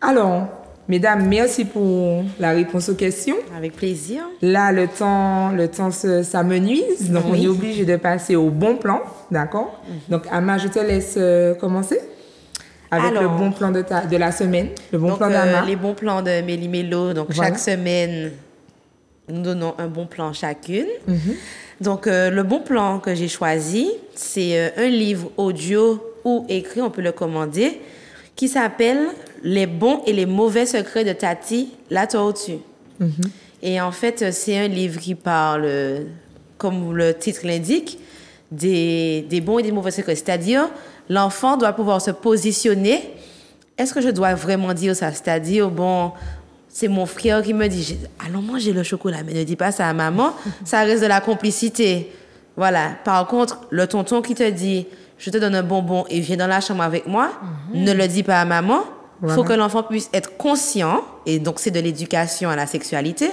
Alors, mesdames, merci pour la réponse aux questions. Avec plaisir. Là, le temps s'amenuise, donc on est obligé de passer au bon plan, d'accord? Donc, Ama, je te laisse commencer avec le bon plan de la semaine, le bon plan d'Ama. Les bons plans de Méli-Mélo. Donc, Voilà. chaque semaine, nous donnons un bon plan chacune. Donc, le bon plan que j'ai choisi, c'est un livre audio ou écrit, on peut le commander, qui s'appelle « Les bons et les mauvais secrets de Tati, la tortue ». Et en fait, c'est un livre qui parle, comme le titre l'indique, des bons et des mauvais secrets. C'est-à-dire, l'enfant doit pouvoir se positionner. Est-ce que je dois vraiment dire ça? C'est-à-dire, bon, c'est mon frère qui me dit « Allons manger le chocolat, mais ne dis pas ça à maman. » Ça reste de la complicité. Voilà. Par contre, le tonton qui te dit « Je te donne un bonbon et viens dans la chambre avec moi. » Ne le dis pas à maman. Il faut que l'enfant puisse être conscient, et donc c'est de l'éducation à la sexualité,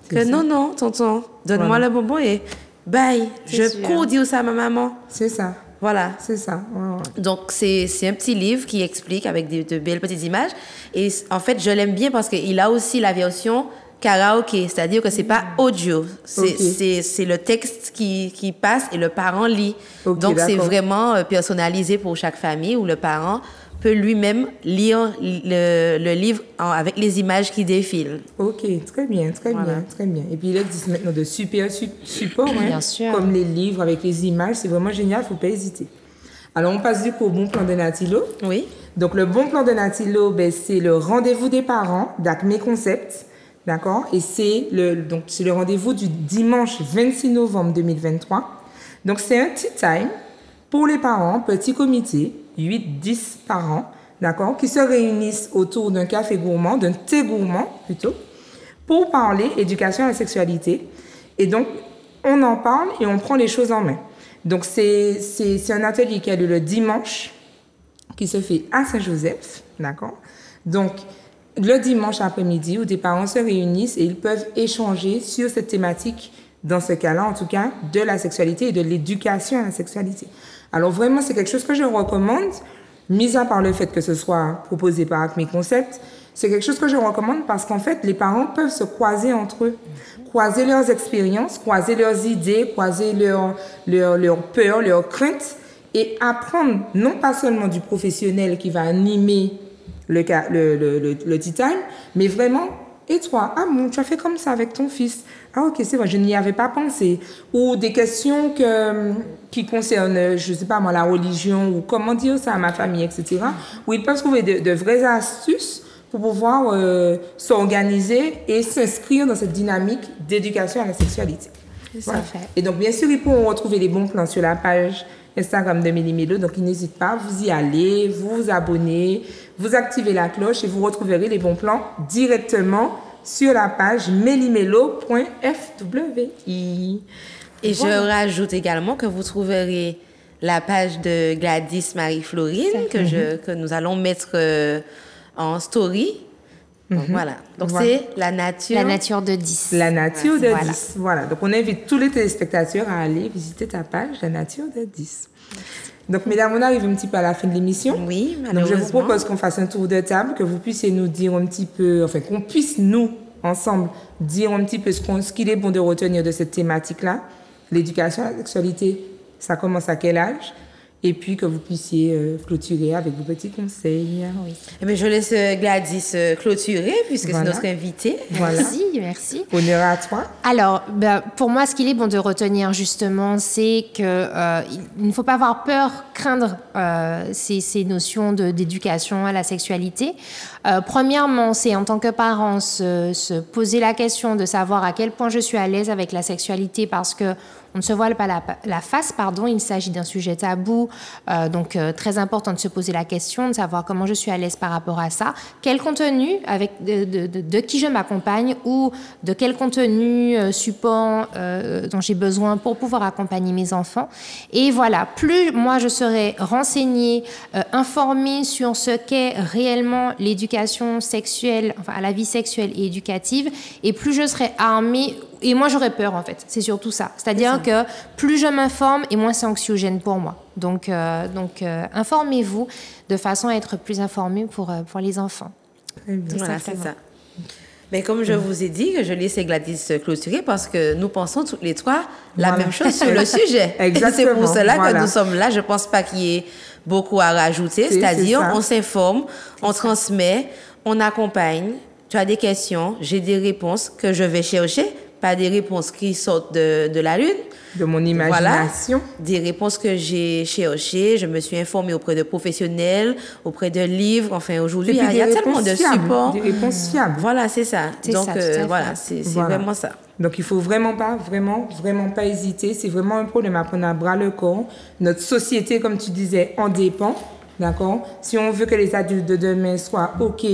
que non, tonton, donne-moi le bonbon et bye, je cours dire ça à ma maman. C'est ça. Voilà. C'est ça. Ouais. Donc, c'est un petit livre qui explique avec de belles petites images. Et en fait, je l'aime bien parce qu'il a aussi la version karaoké, c'est-à-dire que c'est pas audio. C'est le texte qui passe et le parent lit. Donc, c'est vraiment personnalisé pour chaque famille où le parent peut lui-même lire le livre avec les images qui défilent. Ok, très bien. Et puis il existe maintenant de super supports, Bien sûr. comme les livres avec les images, c'est vraiment génial, il ne faut pas hésiter. Alors on passe du coup au bon plan de Natilo. Oui. Donc le bon plan de Natilo, c'est le rendez-vous des parents d'Acme Concept, d'accord? Et c'est le rendez-vous du dimanche 26 novembre 2023. Donc c'est un tea time pour les parents, petit comité, 8-10 parents, d'accord, qui se réunissent autour d'un café gourmand, d'un thé gourmand plutôt, pour parler éducation à la sexualité. Et donc, on en parle et on prend les choses en main. Donc, c'est un atelier qui a lieu le dimanche, qui se fait à Saint-Joseph, d'accord. Donc, le dimanche après-midi, où des parents se réunissent et ils peuvent échanger sur cette thématique, dans ce cas-là, en tout cas, de la sexualité et de l'éducation à la sexualité. Alors vraiment, c'est quelque chose que je recommande, mis à part le fait que ce soit proposé par Acme Concept, c'est quelque chose que je recommande parce qu'en fait, les parents peuvent se croiser entre eux, croiser leurs expériences, croiser leurs idées, croiser leurs peurs, leurs craintes et apprendre non pas seulement du professionnel qui va animer le tea time, mais vraiment, et toi, ah bon, tu as fait comme ça avec ton fils. Ah ok, c'est vrai, je n'y avais pas pensé. Ou des questions qui concernent, je ne sais pas moi, la religion ou comment dire ça à ma famille, etc. Où ils peuvent trouver de vraies astuces pour pouvoir s'organiser et s'inscrire dans cette dynamique d'éducation à la sexualité. Voilà. fait. Et donc, bien sûr, ils pourront retrouver les bons plans sur la page Instagram de Méli-Mélo. Donc, ils n'hésitent pas, vous y allez, vous vous abonnez, vous activez la cloche et vous retrouverez les bons plans directement sur la page melimelo.fwi. Et je rajoute également que vous trouverez la page de Gladys Marie-Florine que nous allons mettre en story. Donc, voilà. Donc, c'est la nature. La nature de 10. La nature de Voilà. 10. Voilà. Donc, on invite tous les téléspectateurs à aller visiter ta page, la nature de 10. Donc, mesdames, on arrive un petit peu à la fin de l'émission. Oui, Donc, malheureusement. je vous propose qu'on fasse un tour de table, que vous puissiez nous dire un petit peu, enfin, qu'on puisse, nous, ensemble, dire un petit peu ce qu'il est bon de retenir de cette thématique-là. L'éducation à la sexualité, ça commence à quel âge? Et puis que vous puissiez clôturer avec vos petits conseils. Oui. Eh bien, je laisse Gladys clôturer puisque Voilà. c'est notre invitée. Voilà. Merci. Honneur à toi. Alors, pour moi, ce qu'il est bon de retenir justement, c'est que il ne faut pas avoir peur, craindre ces notions d'éducation à la sexualité. Premièrement, c'est en tant que parent se poser la question de savoir à quel point je suis à l'aise avec la sexualité parce que on ne se voile pas la face, pardon. Il s'agit d'un sujet tabou, donc très important de se poser la question, de savoir comment je suis à l'aise par rapport à ça, quel contenu, avec de qui je m'accompagne ou de quel contenu, support dont j'ai besoin pour pouvoir accompagner mes enfants. Et voilà, plus moi je serai renseignée, informée sur ce qu'est réellement l'éducation sexuelle, enfin à la vie sexuelle et éducative, et plus je serai armée. Et moi, j'aurais peur, en fait. C'est surtout ça. C'est-à-dire que plus je m'informe, et moins c'est anxiogène pour moi. Donc informez-vous de façon à être plus informé pour les enfants. Voilà, c'est ça. Mais comme je vous ai dit, je laisse Gladys clôturer parce que nous pensons toutes les trois la même chose sur le sujet. Exactement. Et c'est pour cela que nous sommes là. Je ne pense pas qu'il y ait beaucoup à rajouter. C'est-à-dire, on s'informe, on transmet, on accompagne. Tu as des questions, j'ai des réponses que je vais chercher. Pas des réponses qui sortent de la lune. De mon imagination. Voilà, des réponses que j'ai cherchées. Je me suis informée auprès de professionnels, auprès de livres. Enfin, aujourd'hui, il y a tellement de supports. Des réponses fiables. Voilà, c'est ça. Donc, voilà, c'est vraiment ça. Donc, il faut vraiment pas hésiter. C'est vraiment un problème à prendre à bras le corps. Notre société, comme tu disais, en dépend. D'accord? Si on veut que les adultes de demain soient OK,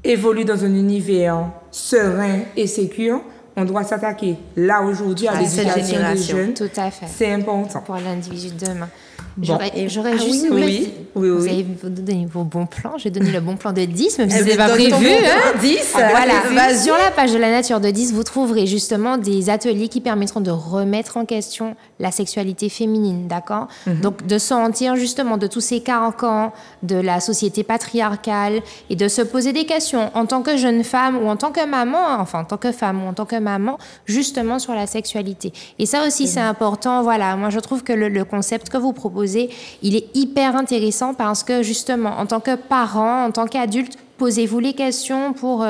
évoluent dans un univers serein et sécure, on doit s'attaquer là aujourd'hui à l'éducation des jeunes. Tout à fait. C'est important. Pour l'individu de demain. Bon. J'aurais juste une petite... Oui. Vous avez donné vos bons plans. J'ai donné le bon plan de 10, même si ce n'était pas prévu. 10. Voilà. Sur la page de la nature de 10, vous trouverez justement des ateliers qui permettront de remettre en question la sexualité féminine, d'accord? Donc, de sortir justement de tous ces carcans de la société patriarcale et de se poser des questions en tant que jeune femme ou en tant que maman, enfin, en tant que femme ou en tant que maman, justement sur la sexualité. Et ça aussi, c'est important. Voilà. Moi, je trouve que le concept que vous proposez, il est hyper intéressant parce que justement, en tant que parent, en tant qu'adulte, posez-vous les questions pour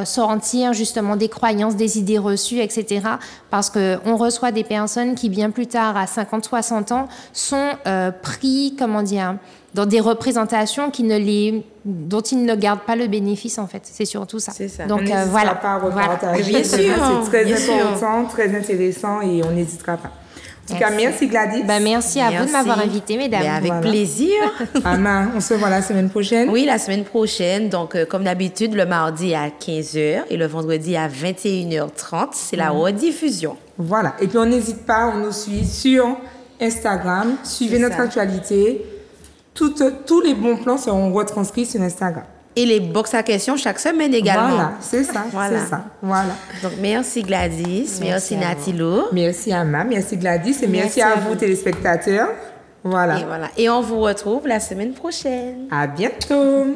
sortir justement des croyances, des idées reçues, etc. Parce qu'on reçoit des personnes qui, bien plus tard, à 50, 60 ans, sont pris, dans des représentations dont ils ne gardent pas le bénéfice, en fait. C'est surtout ça. C'est ça. Donc, On n'hésitera voilà. pas à repartager. Bien sûr. C'est très bien important, très intéressant et on n'hésitera pas. En tout cas, merci Gladys. Merci à vous de m'avoir invitée, mesdames. Mais avec plaisir. Anna, on se voit la semaine prochaine. Oui, la semaine prochaine. Donc, comme d'habitude, le mardi à 15h et le vendredi à 21h30. C'est la rediffusion. Voilà. Et puis, on n'hésite pas, on nous suit sur Instagram. Suivez notre actualité. Tous les bons plans seront retranscrits sur Instagram. Et les box à questions chaque semaine également. Voilà, c'est ça. Voilà. C'est ça. Voilà. Donc, merci Gladys, merci Natilo. Merci Anna, merci Gladys et merci à vous, téléspectateurs. Voilà. Et on vous retrouve la semaine prochaine. À bientôt.